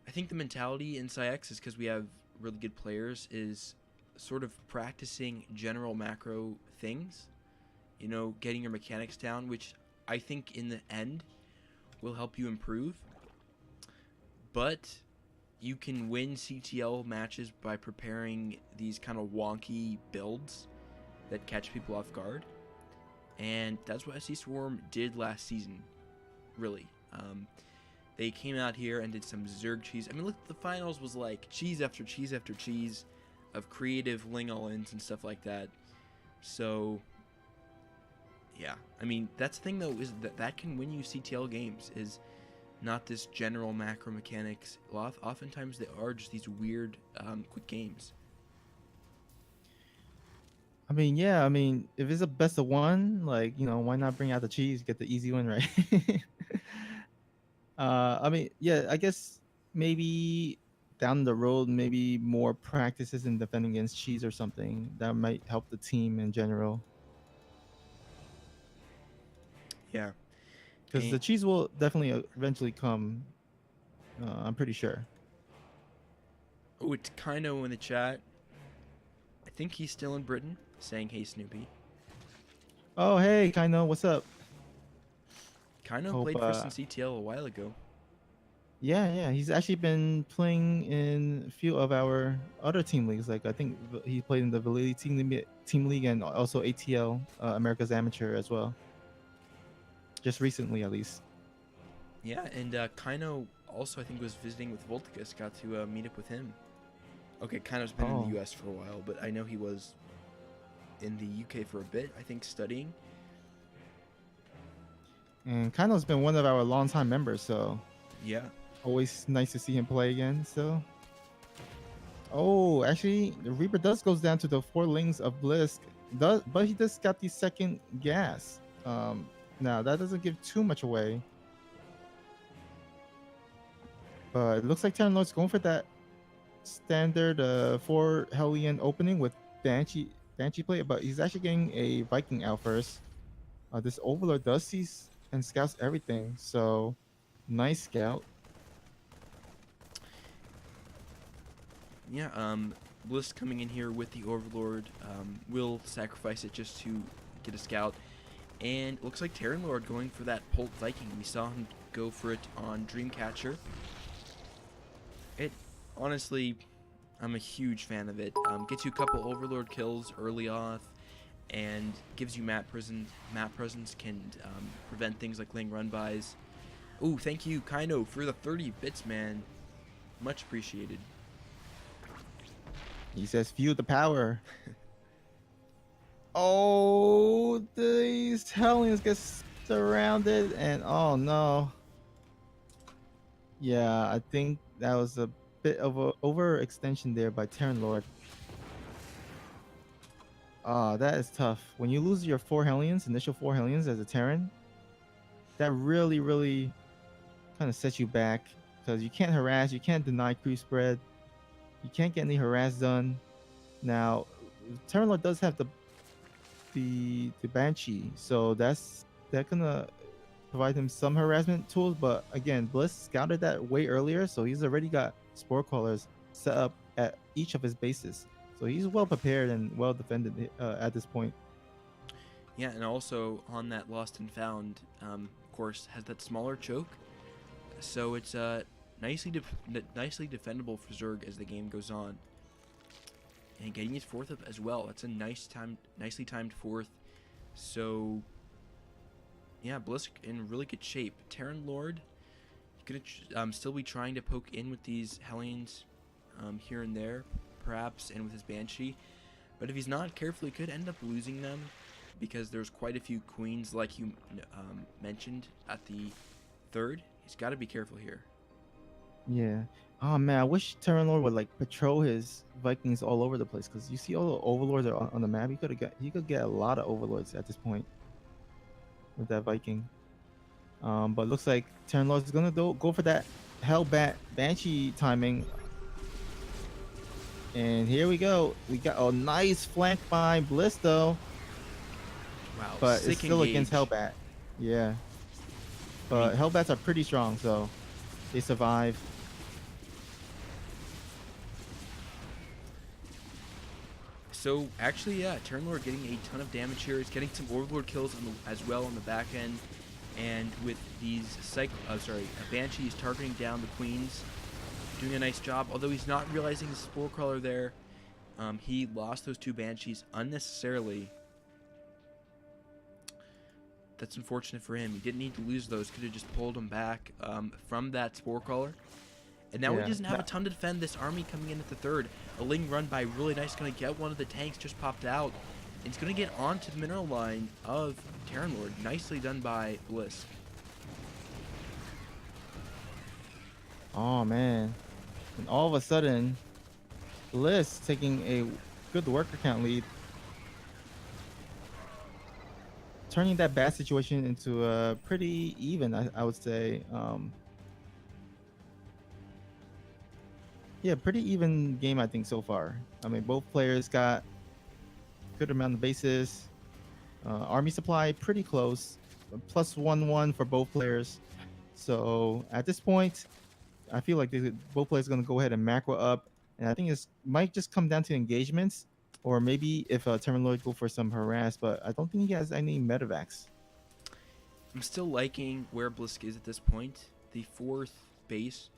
I think the mentality in PsiX is because we have really good players, is sort of practicing general macro things, you know, getting your mechanics down, which I think in the end will help you improve. But you can win CTL matches by preparing these kind of wonky builds that catch people off guard. And that's what ScSwrm did last season, really. They came out here and did some Zerg cheese. I mean, look, the finals was like cheese after cheese after cheese of creative Ling all-ins and stuff like that. So, yeah. I mean, that's the thing, though, is that can win you CTL games, is not this general macro mechanics. Oftentimes, they are just these weird, quick games. I mean, yeah. I mean, if it's a best of one, like, you know, why not bring out the cheese, get the easy win, right? I mean, yeah. I guess maybe down the road, maybe more practices in defending against cheese or something that might help the team in general. Yeah. Because the cheese will definitely eventually come. I'm pretty sure. Oh, it's Kino in the chat. I think he's still in Britain, saying, "Hey, Snoopy." Oh, hey, Kino, what's up? Kino Hope, played for some CTL a while ago. Yeah. He's actually been playing in a few of our other team leagues. Like I think he played in the Validity team league and also ATL, America's Amateur as well. Just recently, at least. Yeah, and Kaino also I think was visiting with Volticus. Got to meet up with him. Okay, Kaino's been in the Oh, U.S. for a while, but I know he was in the UK for a bit. I think studying. and Kano's been one of our longtime members, so Yeah. always nice to see him play again. So, oh, actually, the Reaper does goes down to the 4 links of Blisk, does but he just got the second gas. Now that doesn't give too much away, but it looks like Terran Lord's going for that standard 4 Hellion opening with Banshee play, but he's actually getting a Viking out first. This Overlord does see and scouts everything, so nice scout. Yeah, Bliss coming in here with the Overlord will sacrifice it just to get a scout. And it looks like Terran Lord going for that Pult Viking. We saw him go for it on Dreamcatcher. It, honestly, I'm a huge fan of it. Gets you a couple Overlord kills early off and gives you map presence. Map presence can prevent things like laying run-bys. Ooh, thank you, Kaino, for the 30 bits, man. Much appreciated. He says, "Feel the power." Oh, these Hellions get surrounded, and oh no. Yeah, I think that was a bit of a overextension there by Terran Lord. Ah, that is tough. When you lose your 4 Hellions, initial 4 Hellions as a Terran, that really kind of sets you back because you can't harass, you can't deny creep spread, you can't get any harass done. Now, Terran Lord does have the Banshee, so that gonna provide him some harassment tools. But again, Bliss scouted that way earlier, so he's already got spore callers set up at each of his bases. So he's well prepared and well defended at this point. Yeah, and also on that Lost and Found, of course, has that smaller choke, so it's nicely defendable for Zerg as the game goes on. And getting his fourth up as well. That's a nicely timed fourth. So yeah, Blisk in really good shape. Terran Lord gonna still be trying to poke in with these Hellions here and there, perhaps, and with his Banshee. But if he's not careful, he could end up losing them because there's quite a few queens, like you mentioned at the third. He's got to be careful here. Yeah. Oh man, I wish Terran Lord would like patrol his Vikings all over the place because you see all the overlords are on the map. He could get a lot of overlords at this point with that Viking. But looks like Terran Lord is gonna go for that Hellbat Banshee timing. And here we go. We got a nice flank by Bliss though, Wow, but it's sick still engage. against Hellbat. Yeah. But Hellbats are pretty strong, so they survive. So actually, yeah, Terran Lord getting a ton of damage here. He's getting some Overlord kills as well on the back end, and with these Banshees targeting down the queens, doing a nice job. Although he's not realizing the Spore Crawler there, he lost those 2 Banshees unnecessarily. That's unfortunate for him. He didn't need to lose those. Could have just pulled him back from that Spore Crawler. And now he doesn't have a ton to defend this army coming in at the third. A Ling run by really nice. Going to get one of the tanks just popped out. And it's going to get onto the mineral line of Terran Lord. Nicely done by Bliss. Oh man. And all of a sudden, Bliss taking a good worker count lead. Turning that bad situation into a pretty even, I would say. Yeah, pretty even game, I think, so far. I mean, both players got good amount of bases. Army supply pretty close, +1-1 for both players. So at this point, I feel like both players are going to go ahead and macro up, and I think it might just come down to engagements, or maybe if Terran Lord go for some harass. But I don't think he has any medevacs. I'm still liking where Blisk is at this point. The 4th base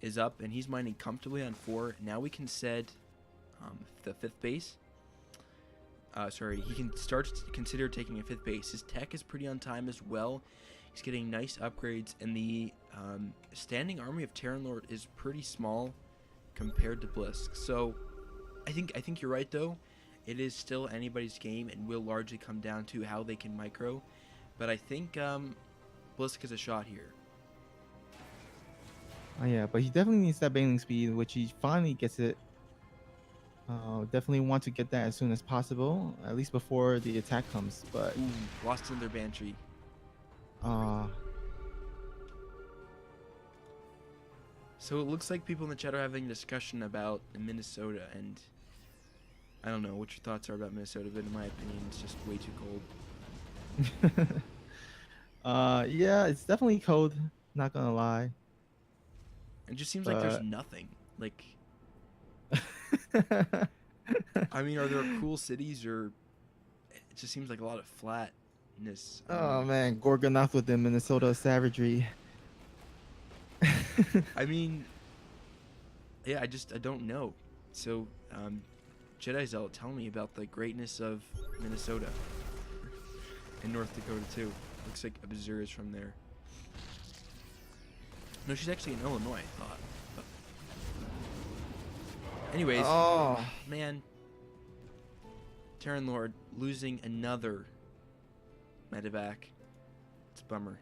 is up, and he's mining comfortably on 4. Now we can set the 5th base. He can start to consider taking a 5th base. His tech is pretty on time as well. He's getting nice upgrades, and the standing army of Terran Lord is pretty small compared to Blisk. So I think you're right, though. It is still anybody's game and will largely come down to how they can micro. But I think Blisk has a shot here. Oh yeah, but he definitely needs that bailing speed, which he finally gets it. Definitely want to get that as soon as possible, at least before the attack comes. But Ooh, lost in their Bantry. So it looks like people in the chat are having a discussion about Minnesota, and I don't know what your thoughts are about Minnesota, but in my opinion, it's just way too cold. Yeah, it's definitely cold. Not gonna lie. It just seems like there's nothing. Like, I mean, are there cool cities, or it just seems like a lot of flatness? Oh man, Gorgonoth with the Minnesota savagery. I mean, yeah, I don't know. So, Jedi Zealot, tell me about the greatness of Minnesota and North Dakota too. Looks like Abzur is from there. No, she's actually in Illinois, I thought. But anyways, man, Terran Lord losing another medevac. It's a bummer.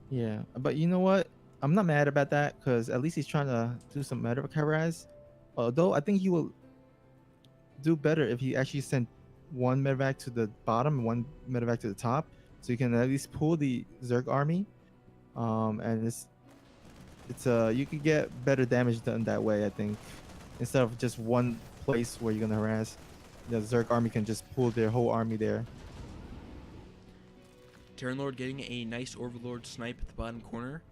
Yeah, but you know what? I'm not mad about that because at least he's trying to do some medevac res. Although I think he will do better if he actually sent one medevac to the bottom and one medevac to the top, so you can at least pull the Zerg army. And it's you could get better damage done that way, I think, instead of just one place where you're gonna harass. The Zerg army can just pull their whole army there. Terran Lord getting a nice Overlord snipe at the bottom corner.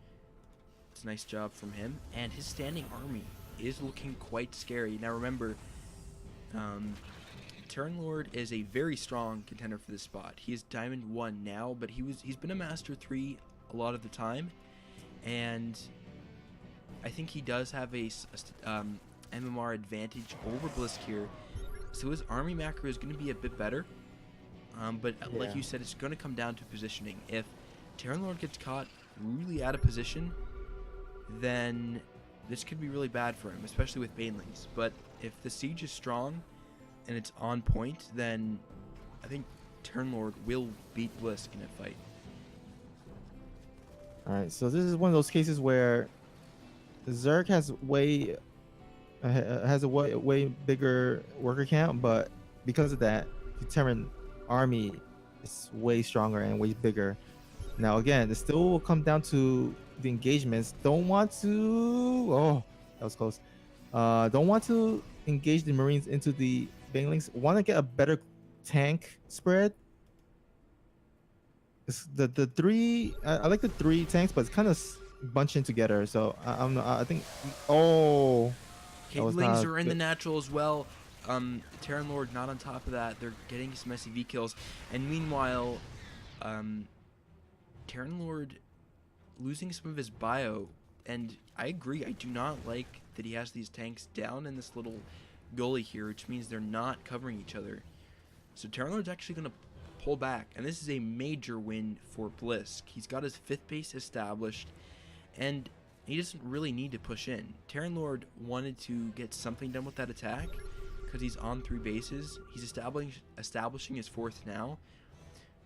It's a nice job from him, and his standing army is looking quite scary. Now remember, Terran Lord is a very strong contender for this spot. He is Diamond 1 now, but he's been a Master 3 a lot of the time, and I think he does have a MMR advantage over Blisk here, so his army macro is going to be a bit better. But like you said, it's going to come down to positioning. If Terran Lord gets caught really out of position, then this could be really bad for him, especially with Banelings. But if the siege is strong and it's on point, then I think Terran Lord will beat Blisk in a fight. All right, so this is one of those cases where Zerg has a way bigger worker count, but because of that, the Terran army is way stronger and way bigger. Now again, it still will come down to the engagements. Don't want to. Oh, that was close. Don't want to engage the Marines into the Banelings. Want to get a better tank spread. The three. I like the 3 tanks, but it's kind of bunching together. So I think. Oh. Cagelings are in the natural as well. Terran Lord not on top of that. They're getting some SCV kills, and meanwhile, Terran Lord losing some of his bio. And I agree, I do not like that he has these tanks down in this little gully here, which means they're not covering each other. So Terran Lord's actually going to pull back, and this is a major win for Blisk. He's got his 5th base established, and he doesn't really need to push in. Terran Lord wanted to get something done with that attack because he's on 3 bases. He's establishing his 4th now,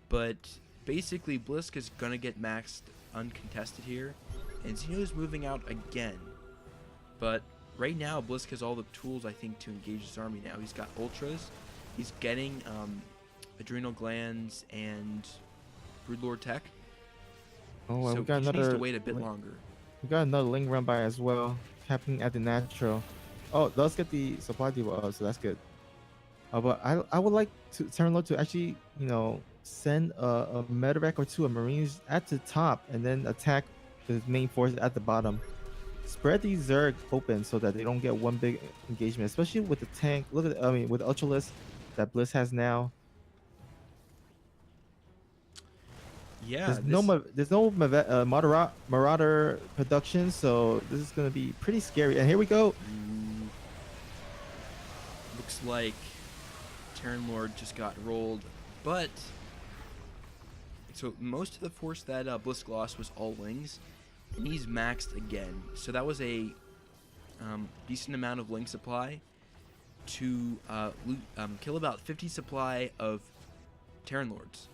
but basically Blisk is going to get maxed uncontested here, and Xeno is moving out again. But right now, Blisk has all the tools, I think, to engage his army now. He's got Ultras, he's getting Adrenal Glands and Broodlord Tech. Oh, so we got he another. needs to wait a bit longer. We got another link run by as well, happening at the natural. Oh, let's get the supply depot up, so that's good. But I would like to Terran Lord to actually, send a medevac or 2 of Marines at the top and then attack the main force at the bottom. Spread these Zerg open so that they don't get one big engagement, especially with the tank. Look at, with Ultralisk that Bliss has now. Yeah, There's this no Marauder production, so this is gonna be pretty scary. And here we go. Ooh, looks like Terran Lord just got rolled, but so most of the force that Blisk lost was all wings, and he's maxed again. So that was a decent amount of wing supply to kill about 50 supply of Terran Lords.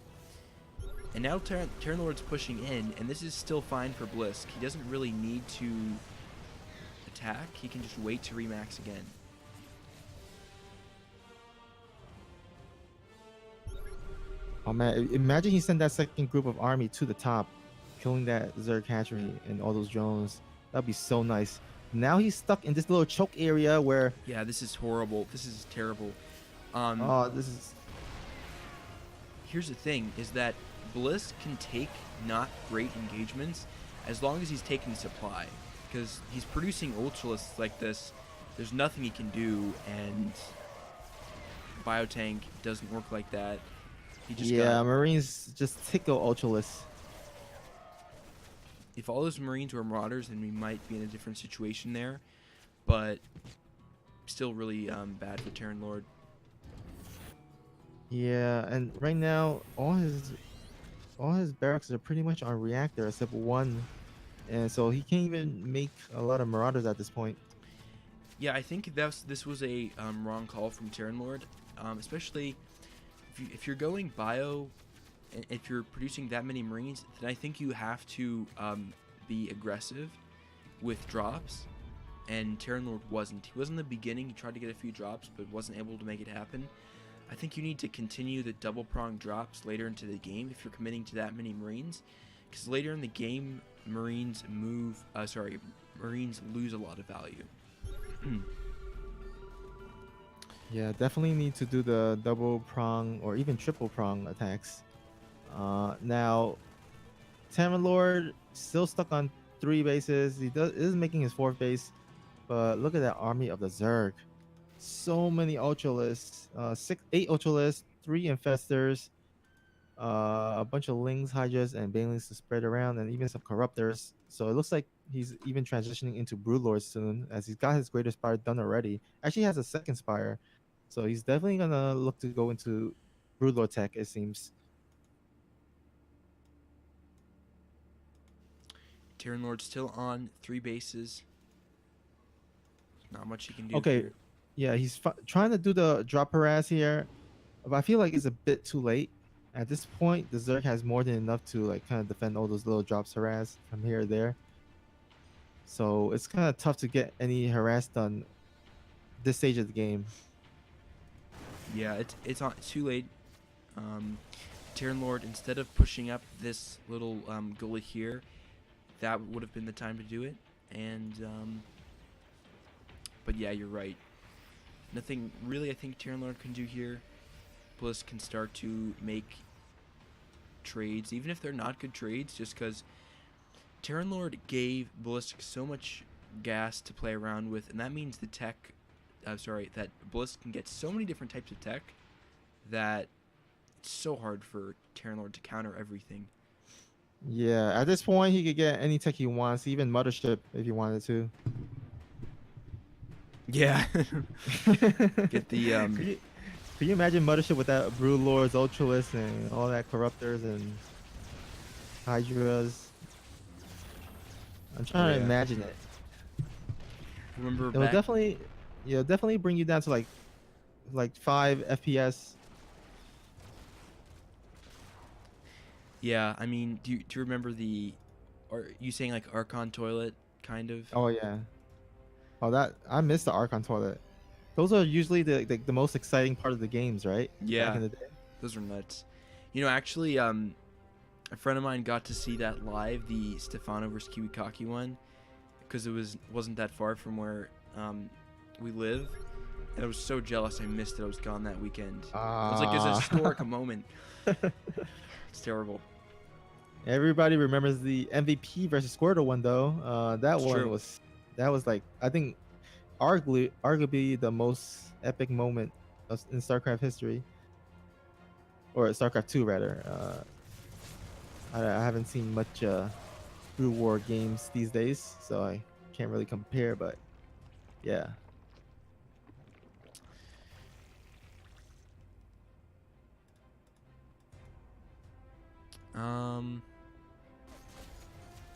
And now Terran Lord's pushing in, and this is still fine for Blisk. He doesn't really need to attack. He can just wait to remax again. Oh man, imagine he sent that second group of army to the top, killing that Zerg hatchery and all those drones. That'd be so nice. Now he's stuck in this little choke area where Yeah, this is horrible. This is terrible. this is Here's the thing, is that Bliss can take not great engagements as long as he's taking supply. Because he's producing Ultralisks like this, there's nothing he can do, and Biotank doesn't work like that. He just Marines just tickle Ultralisk. If all those Marines were Marauders, then we might be in a different situation there. But still really bad for Terran Lord. Yeah, and right now all his barracks are pretty much on reactor except one, and so he can't even make a lot of Marauders at this point. Yeah, I think this was a wrong call from Terran Lord, especially if you're going bio, and if you're producing that many Marines, then I think you have to be aggressive with drops, and Terran Lord wasn't. He was in the beginning, he tried to get a few drops, but wasn't able to make it happen. I think you need to continue the double prong drops later into the game if you're committing to that many Marines, because later in the game, Marines lose a lot of value. Yeah, definitely need to do the double prong or even triple prong attacks. Now, Terran Lord still stuck on 3 bases. He is making his 4th base, but look at that army of the Zerg. So many Ultralisks, 8 Ultralisks, 3 Infestors, a bunch of Lings, Hydras, and Banelings to spread around, and even some Corruptors. So it looks like he's even transitioning into Broodlord soon, as he's got his Greater Spire done already. Actually has a 2nd Spire, so he's definitely gonna look to go into Broodlord tech, it seems. Terran Lord still on 3 bases. Not much he can do Okay, here. yeah, he's trying to do the drop harass here, but I feel like it's a bit too late. At this point, the Zerg has more than enough to like kind of defend all those little drops harass from here or there. So it's kind of tough to get any harass done this stage of the game. Yeah, it's too late. Terran Lord, instead of pushing up this little gully here, that would have been the time to do it. And but yeah, you're right. Nothing really I think Terran Lord can do here. Bliss can start to make trades, even if they're not good trades, just because Terran Lord gave Bliss so much gas to play around with, and that means the tech, that Bliss can get so many different types of tech that it's so hard for Terran Lord to counter everything. Yeah, at this point, he could get any tech he wants, even Mothership if he wanted to. Yeah. Get the Could you imagine Mothership with that Brood Lords, Ultralisk, and all that Corruptors and Hydras? I'm trying to imagine it. Remember It will definitely bring you down to like 5 FPS. Yeah, I mean, do you remember are you saying like Archon Toilet kind of? Oh yeah. Oh, that I missed the Archon Toilet. Those are usually the most exciting part of the games, right? Yeah, Back in the day. those are nuts. You know, actually, a friend of mine got to see that live, the Stefano versus Kiwikaki one, because it wasn't that far from where we live, and I was so jealous I missed it. I was gone that weekend. It was like it's a historic moment. It's terrible. Everybody remembers the MVP versus Squirtle one though. That It's one true. was like, I think arguably the most epic moment in StarCraft history, or StarCraft 2 rather. I haven't seen much Brew War games these days, so I can't really compare. But yeah,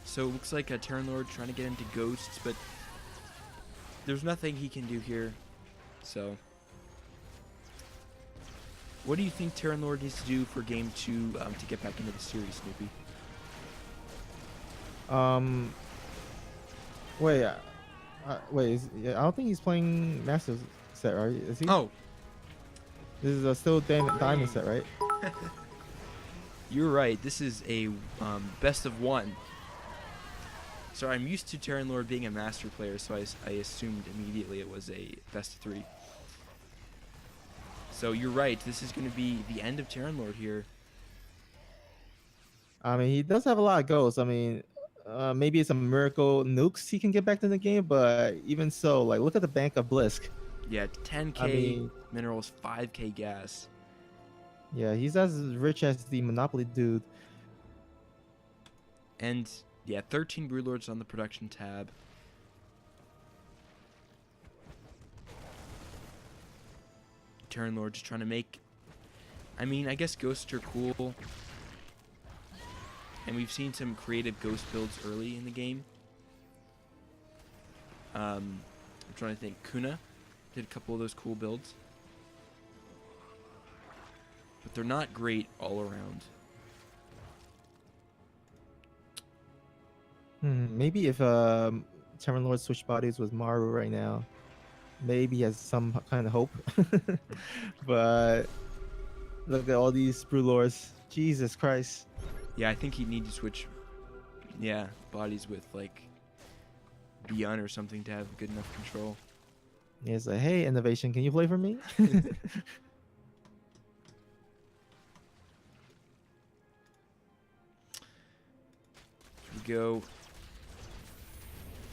So it looks like a Terran Lord trying to get into Ghosts, but there's nothing he can do here. So, what do you think Terran Lord needs to do for Game 2 to get back into the series, Snoopy? wait, I don't think he's playing Master set, right? Is he? Oh, This is a still Diamond set, right? you're right. This is a best of one. So I'm used to Terran Lord being a Master player, so I assumed immediately it was a best of 3. So you're right. This is going to be the end of Terran Lord here. I mean, he does have a lot of goals. I mean, maybe it's a miracle nukes he can get back to the game, but even so, like, look at the bank of Blisk. Yeah, 10k I mean, minerals, 5k gas. yeah, he's as rich as the Monopoly dude. And yeah, 13 Broodlords on the production tab. Terran Lord just trying to make... I mean, I guess ghosts are cool. And we've seen some creative ghost builds early in the game. I'm trying to think. Kuna did a couple of those cool builds. But they're not great all around. Maybe if Terran Lord switch bodies with Maru right now, maybe he has some kind of hope. But look at all these Brew Lords. Jesus Christ. Yeah, I think he'd need to switch, bodies with, like, Beyond or something to have good enough control. He's like, hey, Innovation, can you play for me? We go.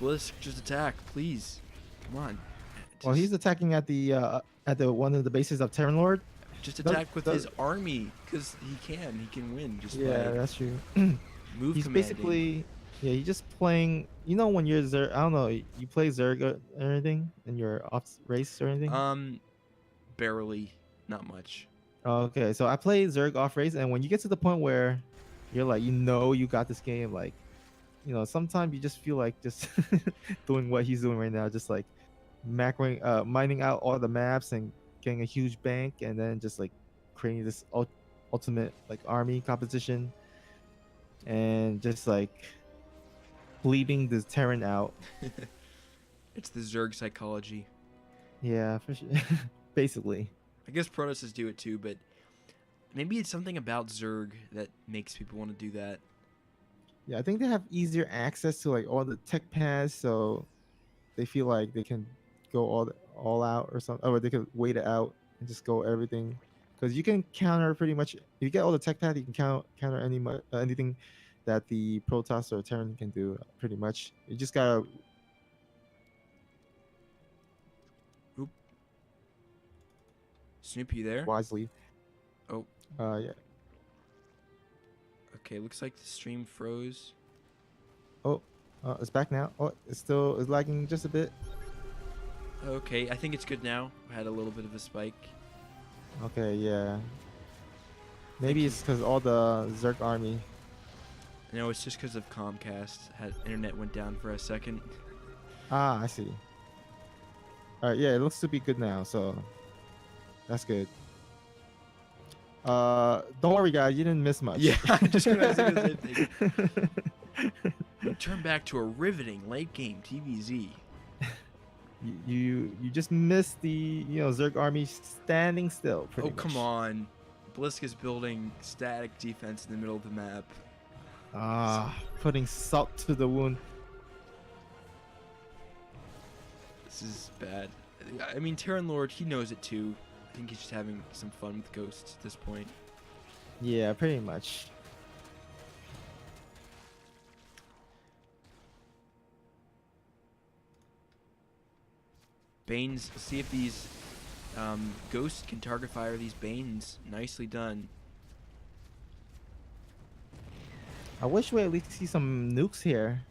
Blisk, just attack, please. Come on. Well, he's attacking at the one of the bases of Terran Lord. Just attack with his army, because he can win. Just Yeah, by that's true. move He's commanding. basically, yeah, he's just playing. You know, when you're Zerg, I don't know, you play Zerg or anything in your off race or anything. Barely, not much. Okay, so I play Zerg off race, and when you get to the point where you're like, you got this game, like, sometimes you just feel like just doing what he's doing right now, just like macroing, mining out all the maps and getting a huge bank, and then just like creating this ultimate like army composition, and just like bleeding this Terran out. It's the Zerg psychology. Yeah, for sure. Basically. I guess Protosses do it too, but maybe it's something about Zerg that makes people want to do that. Yeah, I think they have easier access to like all the tech pads, so they feel like they can go all out or something, or they could wait it out and just go everything. Because you can counter pretty much if you get all the tech pad, you can counter anything that the Protoss or Terran can do. Pretty much, you just gotta. Oop. Snoopy there. Wisely. Oh. Yeah. Okay, looks like the stream froze. Oh, it's back now. Oh, it's lagging just a bit. Okay, I think it's good now. I had a little bit of a spike. Okay, yeah. Maybe it's because all the Zerg army. No, it's just because of Comcast. Internet went down for a second. Ah, I see. All right, yeah, it looks to be good now, so that's good. Don't worry, guys, you didn't miss much. Yeah, I'm just gonna say the same thing. We turn back to a riveting late game TVZ. You just missed the Zerg army standing still. Pretty much. Come on, Blisk is building static defense in the middle of the map. Putting salt to the wound. This is bad. I mean, Terran Lord, he knows it too. I think he's just having some fun with ghosts at this point. Yeah, pretty much. Banes, see if these ghosts can target fire these Banes. Nicely done. I wish we at least see some nukes here.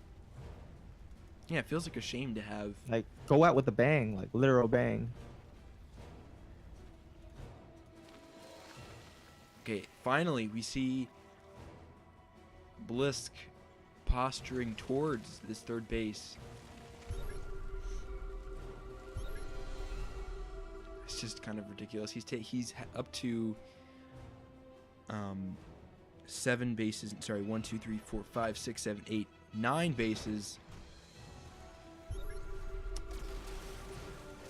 Yeah, it feels like a shame to have. Like go out with a bang, like literal bang. Okay, finally we see Blisk posturing towards this third base. It's just kind of ridiculous. He's up to 7 bases. Sorry, 1, 2, 3, 4, 5, 6, 7, 8, 9 bases.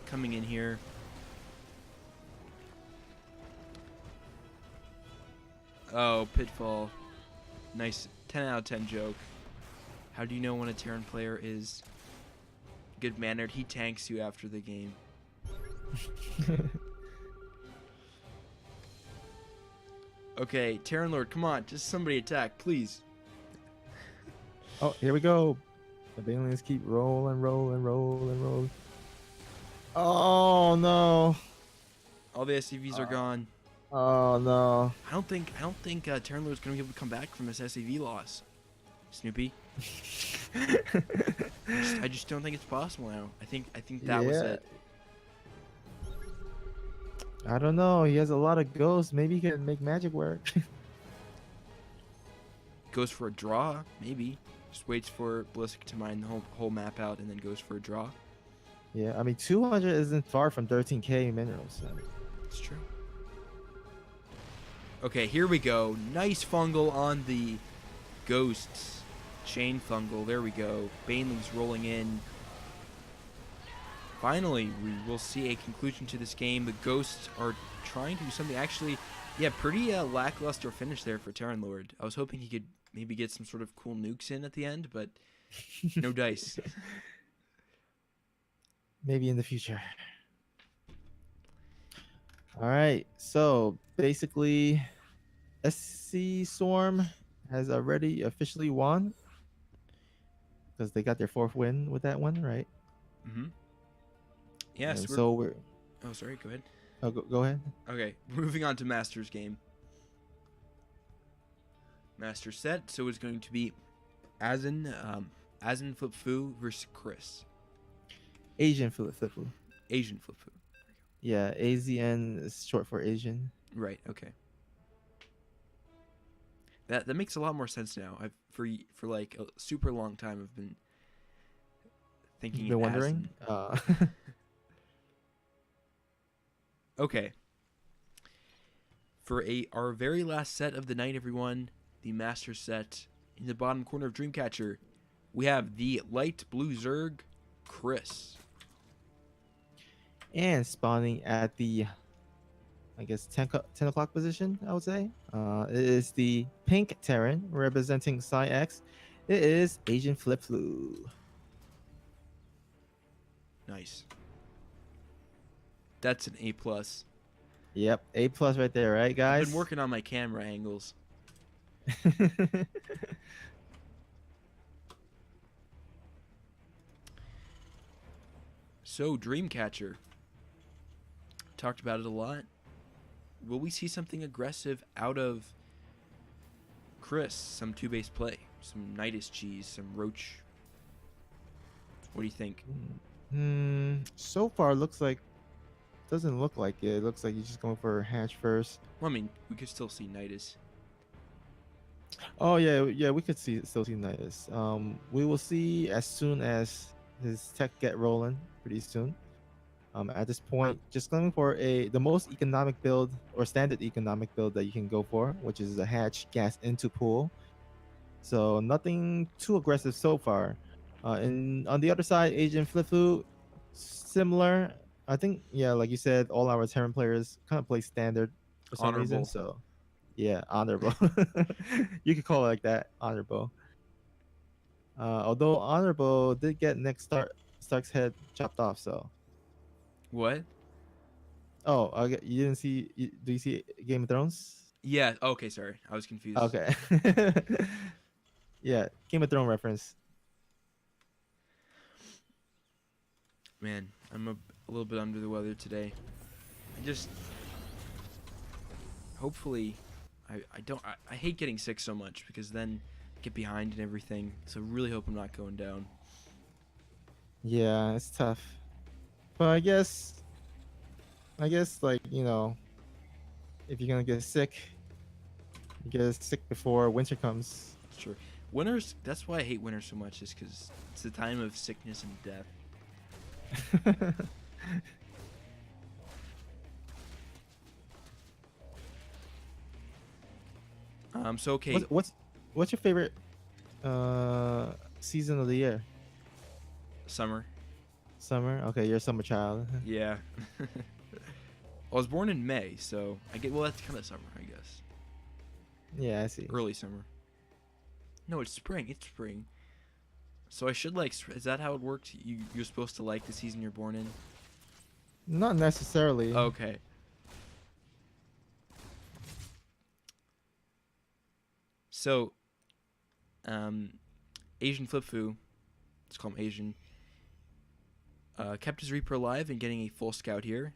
Coming in here. Oh, pitfall. Nice 10 out of 10 joke. How do you know when a Terran player is good-mannered? He tanks you after the game. Okay, Terran Lord, come on. Just somebody attack, please. Oh, here we go. The Banelings keep rolling. Oh no. All the SCVs are gone. Oh no. I don't think Terran Lord's gonna be able to come back from this SCV loss. Snoopy. I just don't think it's possible now. I think that was it. I don't know. He has a lot of ghosts. Maybe he can make magic work. Goes for a draw, maybe. Just waits for Blisk to mine the whole map out and then goes for a draw. Yeah, I mean 200 isn't far from 13k minerals. So. It's true. Okay, here we go. Nice fungal on the ghosts. Chain fungal. There we go. Banelings rolling in. Finally, we will see a conclusion to this game. The ghosts are trying to do something. Actually, yeah, pretty lackluster finish there for Terran Lord. I was hoping he could maybe get some sort of cool nukes in at the end, but no dice. Maybe in the future. All right, so basically, ScSwrm has already officially won because they got their 4th win with that one, right? Mm-hmm. Yes. And so we're. Oh, sorry. Go ahead. Oh, go ahead. Okay, moving on to Masters game. Master set. So it's going to be Azen Flip Fu versus Chris. Asian Flip Fu. Asian Flip Fu. Yeah, AZN is short for Asian. Right. Okay. That makes a lot more sense now. I've for like a super long time I've been thinking. You've been wondering. Okay. For our very last set of the night, everyone, the Master set in the bottom corner of Dreamcatcher, we have the light blue Zerg, Chris. And spawning at the, I guess, 10 o'clock position, I would say. It is the pink Terran representing PsiX. It is Asian Flip Flu. Nice. That's an A+. Yep, A+ right there, right, guys? I've been working on my camera angles. So, Dreamcatcher. Talked about it a lot. Will we see something aggressive out of Chris? Some 2-base play, some Nidus cheese, some Roach. What do you think? So far, doesn't look like it. It looks like he's just going for hatch first. Well, I mean, we could still see Nidus. Oh yeah, we could still see Nidus. We will see as soon as his tech get rolling pretty soon. At this point, just going for the most economic build or standard economic build that you can go for, which is a hatch gas into pool. So nothing too aggressive so far. And on the other side, Asian Flifu, similar. I think, yeah, like you said, all our Terran players kind of play standard for some reason. So, yeah, honorable. You could call it like that, honorable. Although honorable did get Stark's head chopped off, so. What? Oh, you didn't see? Do you see Game of Thrones? Yeah. Okay. Sorry, I was confused. Okay. Yeah, Game of Thrones reference. Man, I'm a little bit under the weather today. Hopefully, I hate getting sick so much because then get behind and everything. So really hope I'm not going down. Yeah, it's tough. But I guess like if you're gonna get sick, you get sick before winter comes. Sure. Winters. That's why I hate winter so much. Is because it's the time of sickness and death. So okay, what's your favorite season of the year? summer. Summer. Okay, you're a summer child. Yeah. I was born in May, so I get. Well, that's kind of summer, I guess. Yeah, I see. Early summer. No, it's spring. It's spring. So I should like. Is that how it works? You're supposed to like the season you're born in. Not necessarily. Okay. So, Asian Flip-Fu, let's call him Asian, kept his Reaper alive and getting a full scout here.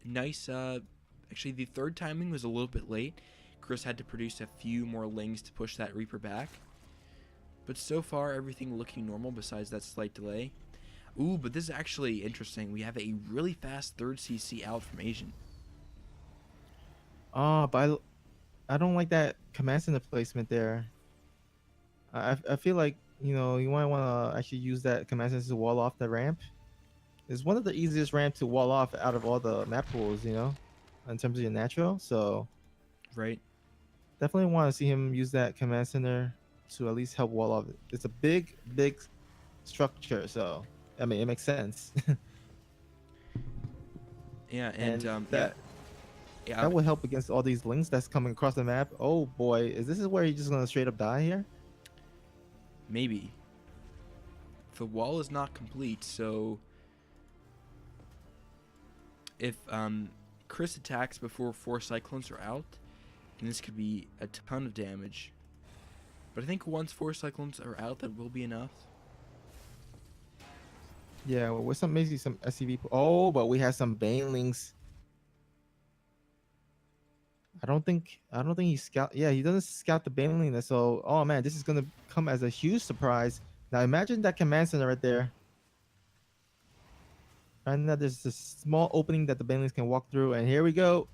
Nice, actually the third timing was a little bit late. Chris had to produce a few more lings to push that Reaper back. But so far, everything looking normal besides that slight delay. Ooh, but this is actually interesting. We have a really fast third CC out from Asian. Oh, but I don't like that command center placement there. I feel like you might want to actually use that command center to wall off the ramp. It's one of the easiest ramps to wall off out of all the map pools, in terms of your natural. So Right. definitely want to see him use that command center to at least help wall off. It's a big structure, so I mean it makes sense. Yeah, and that yeah, that will help against all these links that's coming across the map. Oh boy, is where he's just gonna straight up die here? maybe. The wall is not complete, so if Chris attacks before 4 cyclones are out, then this could be a ton of damage. But I think once 4 cyclones are out, that will be enough. Yeah, well, with maybe some SCV. Oh, but we have some banelings. I don't think he scout. Yeah, he doesn't scout the baneling. So, oh man, this is gonna come as a huge surprise. Now imagine that command center right there. Right now, there's this small opening that the banelings can walk through, and here we go.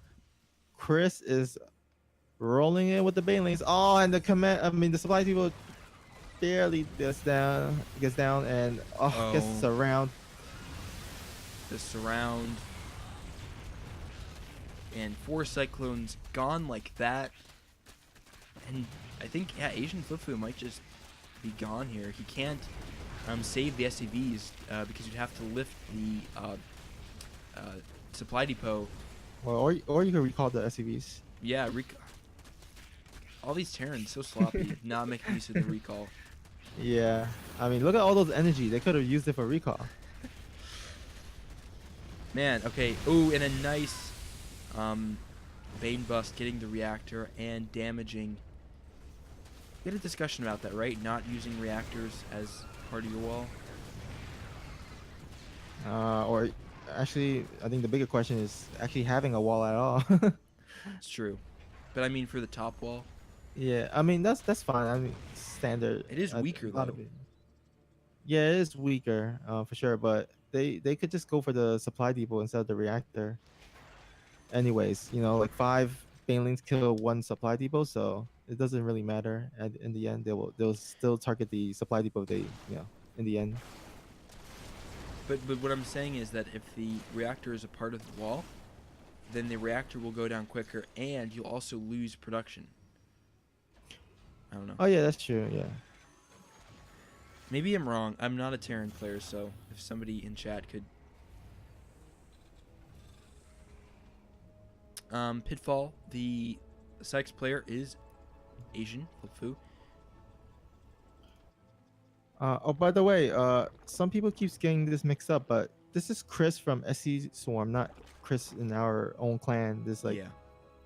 Chris is rolling in with the banelings. Oh, and the supply people barely gets down, and gets Oh. surround. The surround. And 4 cyclones gone like that. And I think, yeah, Asian Flip-Fu might just be gone here. He can't save the SCVs because you'd have to lift the supply depot. Well, or you can recall the SCVs. Yeah, all these Terrans so sloppy, not making use of the recall. Yeah, I mean, look at all those energy. They could have used it for recall. Man, okay. Ooh, and a nice Bane bust getting the reactor and damaging. We had a discussion about that, right? Not using reactors as part of your wall. Or actually, I think the bigger question is actually having a wall at all. It's true. But I mean for the top wall. Yeah, I mean that's fine. I mean standard. It is weaker, a lot though. of it. Yeah, it is weaker, for sure. But they could just go for the supply depot instead of the reactor. Anyways, like 5 banelings kill 1 supply depot, so it doesn't really matter. In the end, they'll still target the supply depot. In the end. But what I'm saying is that if the reactor is a part of the wall, then the reactor will go down quicker, and you'll also lose production. I don't know. Oh yeah, that's true. Yeah. Maybe I'm wrong. I'm not a Terran player, so if somebody in chat could. Pitfall, the PsiX player is Asian, Flip-Fu. Oh, by the way, some people keeps getting this mixed up, but this is Chris from ScSwrm, not Chris in our own clan. This Yeah.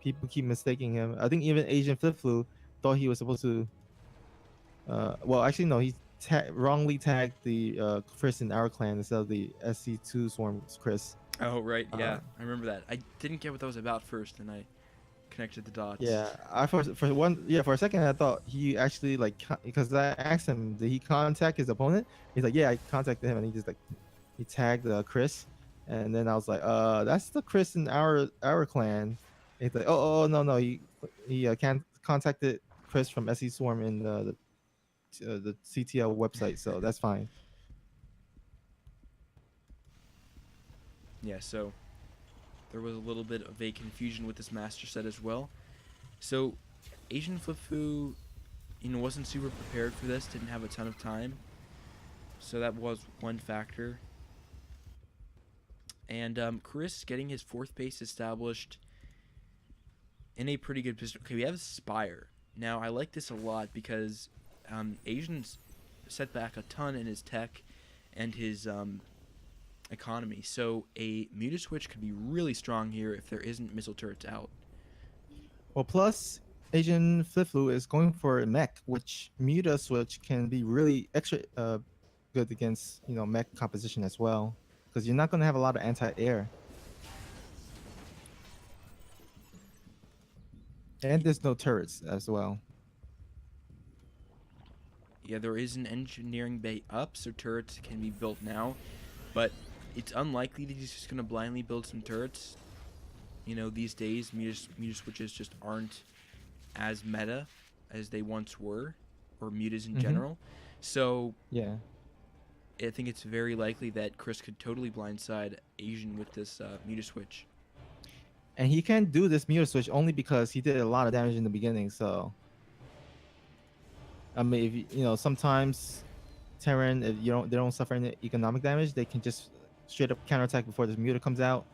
people keep mistaking him. I think even Asian Flip-Fu thought he was supposed to. Well, actually no, he wrongly tagged the Chris in our clan instead of the SC2 Swarm Chris. Oh, right. Yeah, I remember that. I didn't get what that was about first, and I connected the dots. Yeah, for a second I thought he actually like because I asked him, did he contact his opponent? He's like, yeah, I contacted him, and he just like he tagged Chris, and then I was like, that's the Chris in our clan. And he's like, no, he can contacted Chris from ScSwrm in the CTL website, so that's fine. Yeah, so there was a little bit of a confusion with this master set as well. So Asian Flip-Fu, wasn't super prepared for this, didn't have a ton of time. So that was one factor. And Chris getting his 4th base established in a pretty good position. Okay, we have Spire. Now, I like this a lot because Asian's set back a ton in his tech and his economy. So a Muta Switch could be really strong here if there isn't missile turrets out. Well, plus Asian Flip-Fu is going for a mech, which Muta Switch can be really extra good against mech composition as well, because you're not going to have a lot of anti-air. And there's no turrets as well. Yeah, there is an engineering bay up, so turrets can be built now. But it's unlikely that he's just going to blindly build some turrets. These days, Muta Switches just aren't as meta as they once were, or Mutas in general. So, yeah, I think it's very likely that Chris could totally blindside Asian with this Muta Switch. And he can do this Muta Switch only because he did a lot of damage in the beginning, so... I mean, if sometimes Terran, if they don't suffer any economic damage, they can just straight up counterattack before this Muta comes out,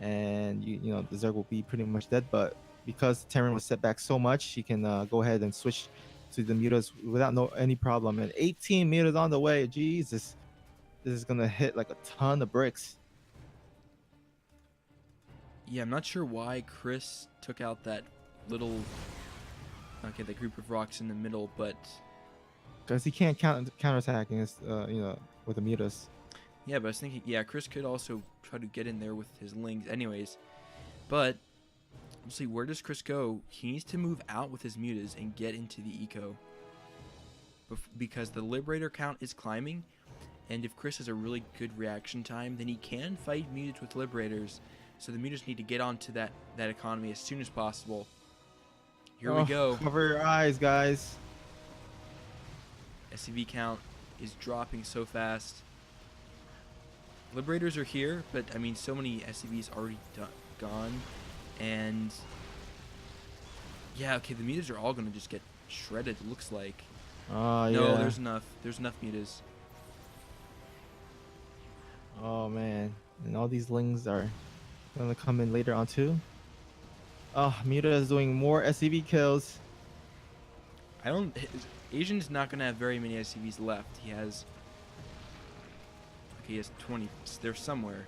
and the Zerg will be pretty much dead. But because Terran was set back so much, he can go ahead and switch to the Mutas without any problem. And 18 Mutas on the way. Jesus, this is gonna hit like a ton of bricks. Yeah, I'm not sure why Chris took out that little... Okay, the group of rocks in the middle, but... Because he can't counterattack against, with the Mutas. Yeah, but I was thinking, Chris could also try to get in there with his lings anyways. But, we'll see, where does Chris go? He needs to move out with his Mutas and get into the eco. Because the Liberator count is climbing, and if Chris has a really good reaction time, then he can fight Mutas with Liberators. So the Mutas need to get onto that economy as soon as possible. Here we go. Cover your eyes, guys. SCV count is dropping so fast. Liberators are here, but I mean, so many SCVs already gone. And yeah, okay, the Mutas are all going to just get shredded, it looks like. Oh, no, yeah. there's enough. There's enough Mutas. Oh, man. And all these lings are going to come in later on, too. Oh, Muta is doing more SCV kills. Asian's not going to have very many SCVs left. He has 20. They're somewhere.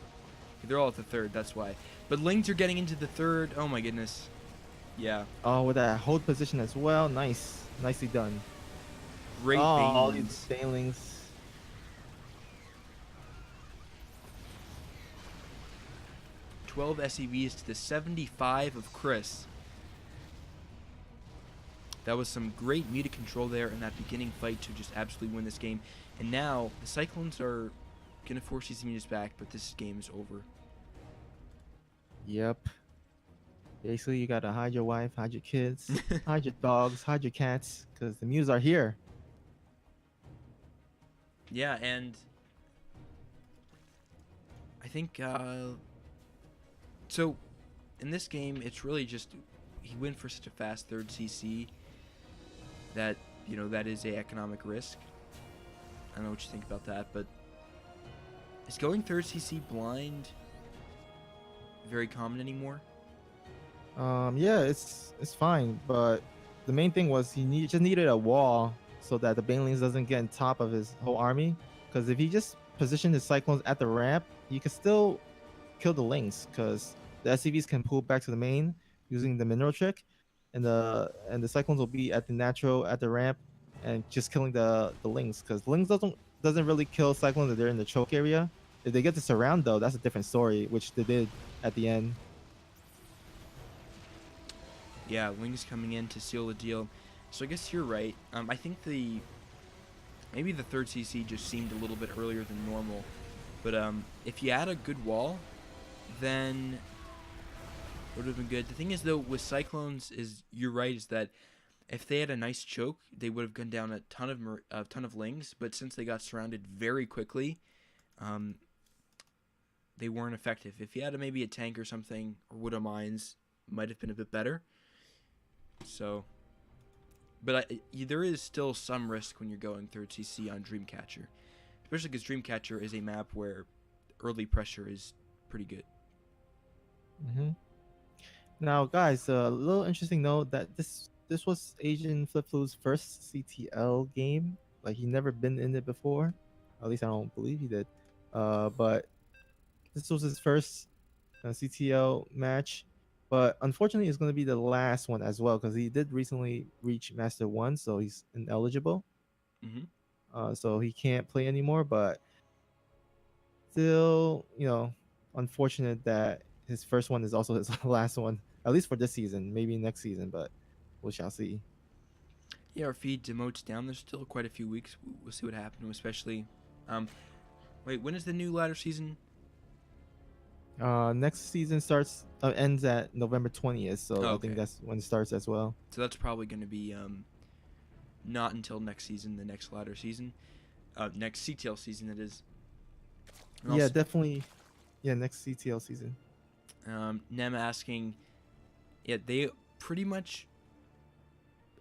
They're all at the 3rd, that's why. But lings are getting into the 3rd. Oh my goodness. Yeah. Oh, with that hold position as well. Nice. Nicely done. Great all Banelings. these Banelings. $12 SCVs to the 75 of Chris. That was some great Muta control there in that beginning fight to just absolutely win this game. And now the Cyclones are going to force these Mutas back, but this game is over. Yep. Basically, you got to hide your wife, hide your kids, hide your dogs, hide your cats, because the Mutas are here. Yeah, and I think... So, in this game, it's really just... He went for such a fast 3rd CC that, that is a economic risk. I don't know what you think about that, but... Is going 3rd CC blind very common anymore? Yeah, it's fine, but the main thing was he just needed a wall so that the Banelings doesn't get on top of his whole army. Because if he just positioned his Cyclones at the ramp, you can still kill the Lings, because the SCVs can pull back to the main using the mineral trick, and the Cyclones will be at the ramp and just killing the Lings, because Lings doesn't really kill Cyclones if they're in the choke area. If they get to surround, though, that's a different story, which they did at the end. Yeah, Ling's coming in to seal the deal. So I guess you're right. I think maybe the third CC just seemed a little bit earlier than normal. But if you add a good wall, then it would have been good. The thing is, though, with Cyclones, you're right, is that if they had a nice choke, they would have gone down a ton of Lings. But since they got surrounded very quickly, they weren't effective. If you had maybe a tank or something, or Widow Mines, might have been a bit better. So, but there is still some risk when you're going third CC on Dreamcatcher, especially because Dreamcatcher is a map where early pressure is pretty good. Mm-hmm. Now, guys, a little interesting note that this was Asian Flip Flu's first CTL game. Like he never been in it before. At least I don't believe he did. But this was his first CTL match. But unfortunately, it's going to be the last one as well because he did recently reach Master 1, so he's ineligible. So he can't play anymore. But still, unfortunate that his first one is also his last one, at least for this season. Maybe next season, but we shall see. Yeah, our feed demotes down. There's still quite a few weeks. We'll see what happens, especially. Wait, when is the new ladder season? Next season ends at November 20th, so Oh, I think okay. that's when it starts as well. So that's probably going to be not until next season, the next ladder season, next CTL season. It is. And Yeah, also, definitely. Yeah, next CTL season. Nem asking, yeah, they pretty much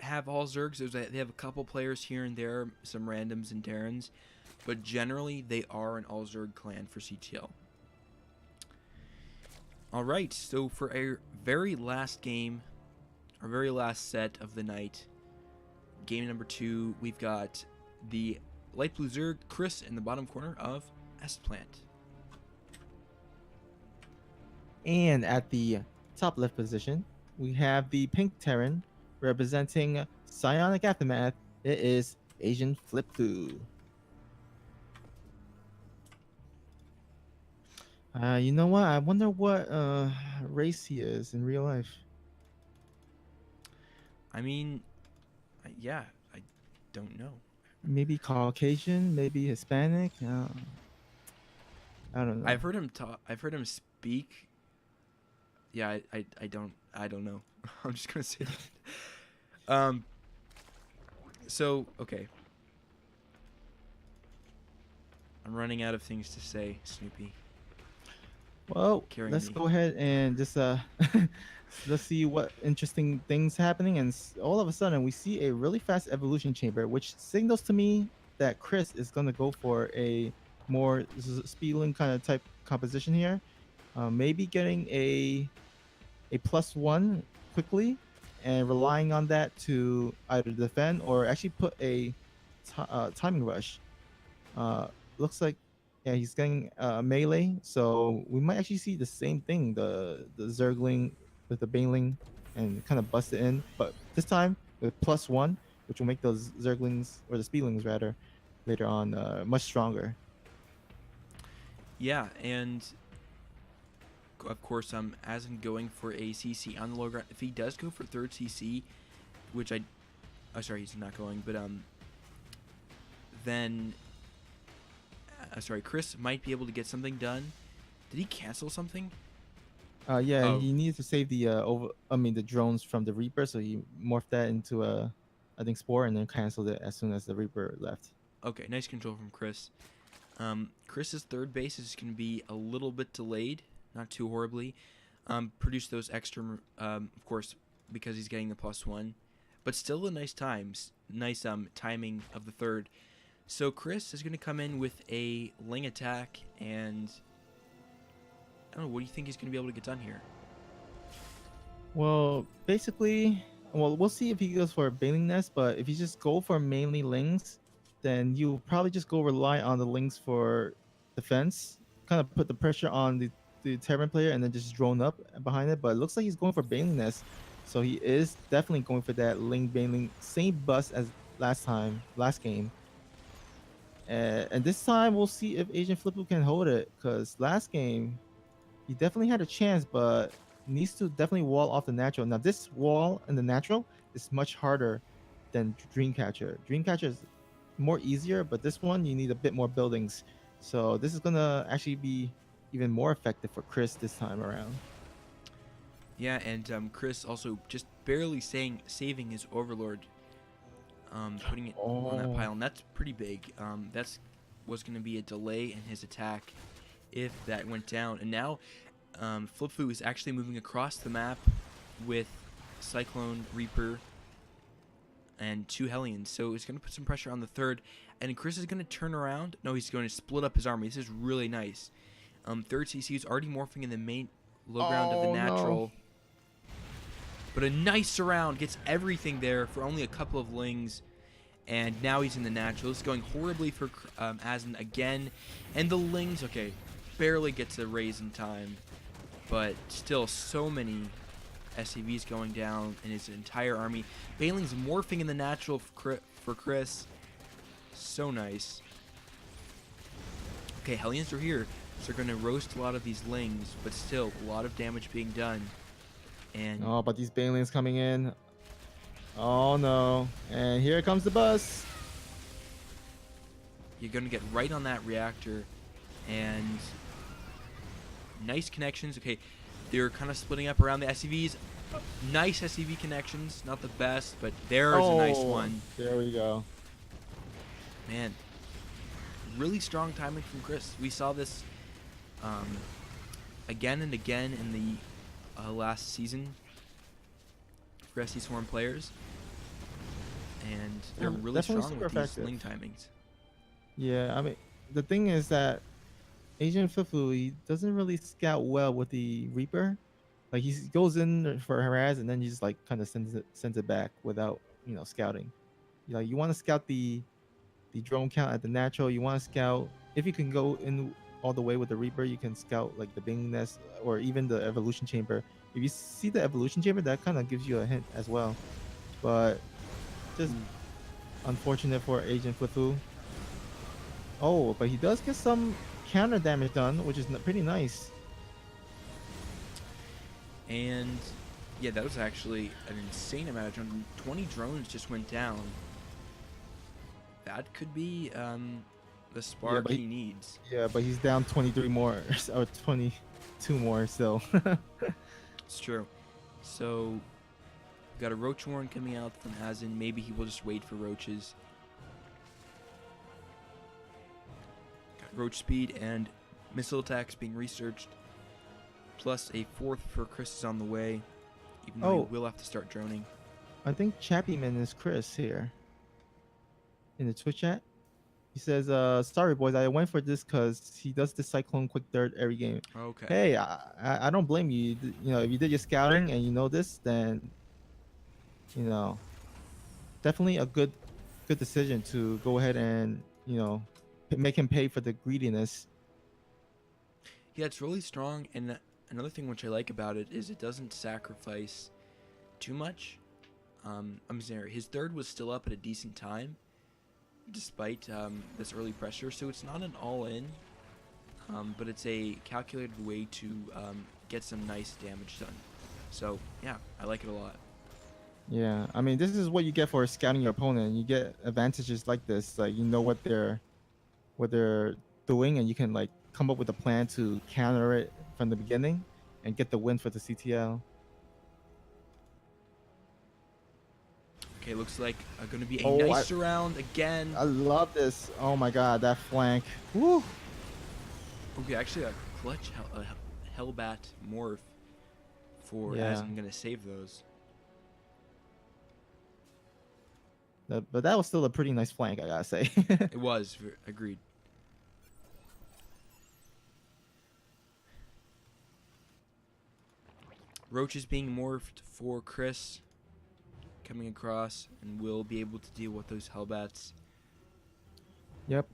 have all Zergs. They have a couple players here and there, some randoms and Darrens, but generally they are an all Zerg clan for CTL. All right, so for our very last game, our very last set of the night, game number 2, we've got the light blue Zerg, Chris, in the bottom corner of S-Plant. And at the top left position, we have the pink Terran representing Psionic Aftermath. It is Asian Flip Flu. You know what? I wonder what race he is in real life. I mean, yeah, I don't know. Maybe Caucasian, maybe Hispanic. I don't know. I've heard him talk. I've heard him speak. Yeah, I don't know. I'm just gonna say that. So okay. I'm running out of things to say, Snoopy. Well, Carry let's me. go ahead and just let's see what interesting things happening. And all of a sudden, we see a really fast evolution chamber, which signals to me that Chris is gonna go for a more speedling kind of type composition here. Maybe getting a +1 quickly and relying on that to either defend or actually put a timing rush. Looks like, yeah, he's getting melee, so we might actually see the same thing, the Zergling with the Baneling, and kind of bust it in, but this time with +1, which will make those Zerglings, or the Speedlings rather, later on much stronger. Yeah, and of course, as in going for a CC on the low ground, if he does go for third CC, which sorry, he's not going, but then sorry, Chris might be able to get something done. Did he cancel something? Yeah, Oh. he needed to save the drones from the Reaper, so he morphed that into I think Spore, and then canceled it as soon as the Reaper left. Okay, nice control from Chris. Chris's third base is going to be a little bit delayed, not too horribly. Produce those extra, of course, because he's getting the +1, but still a nice timing of the third. So Chris is going to come in with a Ling attack, and I don't know, what do you think he's going to be able to get done here? Well, basically, we'll see if he goes for a Baneling Nest, but if you just go for mainly Lings, then you'll probably just go rely on the Lings for defense, kind of put the pressure on the Terran player, and then just drone up behind it. But it looks like he's going for Baneling Nest, so he is definitely going for that Ling Baneling, same bust as last game. And this time we'll see if Asian Flippo can hold it, because last game he definitely had a chance, but needs to definitely wall off the natural. Now this wall and the natural is much harder than Dreamcatcher. Dreamcatcher is more easier, but this one you need a bit more buildings. So this is gonna actually be even more effective for Chris this time around. Yeah, and Chris also just barely saving his Overlord, putting it on that pile, and that's pretty big. That's was going to be a delay in his attack if that went down. And now Flipfu is actually moving across the map with Cyclone, Reaper, and 2 Hellions. So it's going to put some pressure on the third. And Chris is going to turn around. No, he's going to split up his army. This is really nice. Third CC is already morphing in the main low ground of the natural. No. But a nice surround. Gets everything there for only a couple of lings. And now he's in the natural. It's going horribly for Asin again. And the lings, okay, barely gets a raise in time. But still so many SCVs going down in his entire army. Bailing's morphing in the natural for Chris. So nice. Okay, Hellions are here. So they're going to roast a lot of these lings. But still, a lot of damage being done. And Oh, but these Banelings coming in. Oh no. And here comes the bus. you're going to get right on that reactor. And nice connections. Okay, they're kind of splitting up around the SCVs. Nice SCV connections. Not the best, but there's a nice one. There we go. Man, really strong timing from Chris. We saw this again and again in the last season for ScSwrm players. And they're really definitely strong super with these effective. link timings. Yeah, I mean, the thing is that Agent Fufu, he doesn't really scout well with the Reaper. Like he goes in for harass and then he just like kind of sends it back without scouting. Like you want to scout the drone count at the natural. You want to scout if you can go in all the way with the Reaper. You can scout like the Bing Nest or even the Evolution Chamber. If you see the Evolution Chamber, that kind of gives you a hint as well. But just unfortunate for Agent Fufu. Oh, but he does get some counter damage done, which is pretty nice. And yeah, that was actually an insane amount of drones. 20 drones just went down. That could be the spark he needs. Yeah, but he's down 23 more or 22 more still. It's true. So we got a Roach Warren coming out from Asin. Maybe he will just wait for roaches. Got Roach speed and missile attacks being researched. Plus a fourth for Chris is on the way. Even though he will have to start droning. I think Chappyman is Chris here. In the Twitch chat. He says, sorry boys, I went for this because he does the Cyclone Quick Dirt every game. Okay. Hey, I don't blame you. You know, if you did your scouting and you know this, then definitely a good decision to go ahead and make him pay for the greediness. Yeah, it's really strong, and another thing which I like about it is it doesn't sacrifice too much. I'm sorry, his third was still up at a decent time, despite this early pressure, so it's not an all-in, but it's a calculated way to get some nice damage done. So yeah, I like it a lot. Yeah, I mean, this is what you get for scouting your opponent. You get advantages like this, like you know what they're doing, and you can like come up with a plan to counter it from the beginning and get the win for the CTL. Okay, looks like going to be a nice round again. I love this. Oh my god, that flank. Woo! Okay, actually a clutch Hellbat morph for as I'm going to save those. But that was still a pretty nice flank, I gotta say. It was, agreed. Roach is being morphed for Chris coming across, and will be able to deal with those Hellbats. Yep.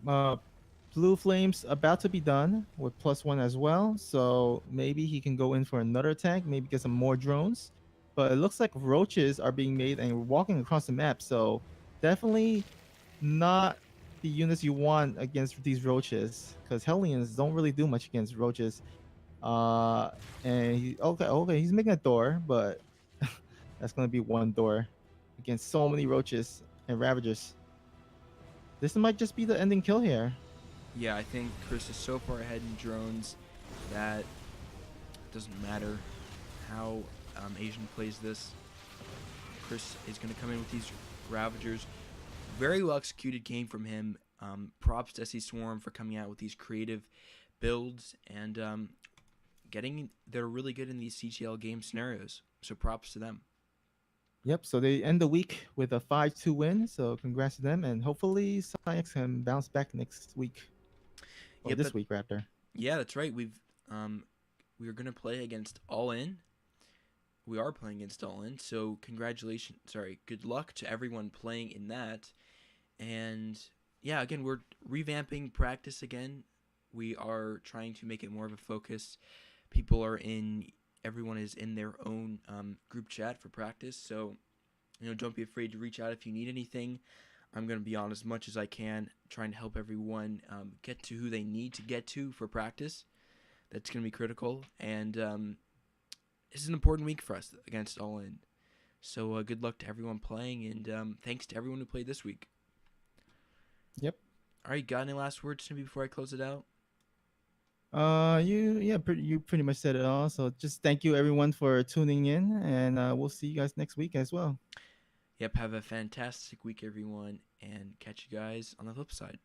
Blue Flames about to be done with +1 as well, so maybe he can go in for another attack, maybe get some more drones. But it looks like roaches are being made and walking across the map, so definitely not the units you want against these roaches, because Hellions don't really do much against roaches. Uh, and okay, he's making a door, but that's gonna be one door against so many roaches and ravagers. This might just be the ending kill here. Yeah, I think Chris is so far ahead in drones that it doesn't matter how Asian plays this. Chris is going to come in with these Ravagers. Very well executed game from him. Props to ScSwrm for coming out with these creative builds and getting. They're really good in these CTL game scenarios. So props to them. Yep. So they end the week with a 5-2 win. So congrats to them, and hopefully PsiX can bounce back next week or Yep. this week rather. Yeah, that's right. We are going to play against All In. We are playing against All In. So congratulations. Sorry. Good luck to everyone playing in that. And yeah, again, we're revamping practice again. We are trying to make it more of a focus. Everyone is in their own group chat for practice. So, don't be afraid to reach out if you need anything. I'm going to be on as much as I can, trying to help everyone get to who they need to get to for practice. That's going to be critical. And this is an important week for us against All In. So good luck to everyone playing, and thanks to everyone who played this week. Yep. All right, got any last words to me before I close it out? You pretty much said it all. So just thank you everyone for tuning in, and we'll see you guys next week as well. Yep, have a fantastic week, everyone, and catch you guys on the flip side.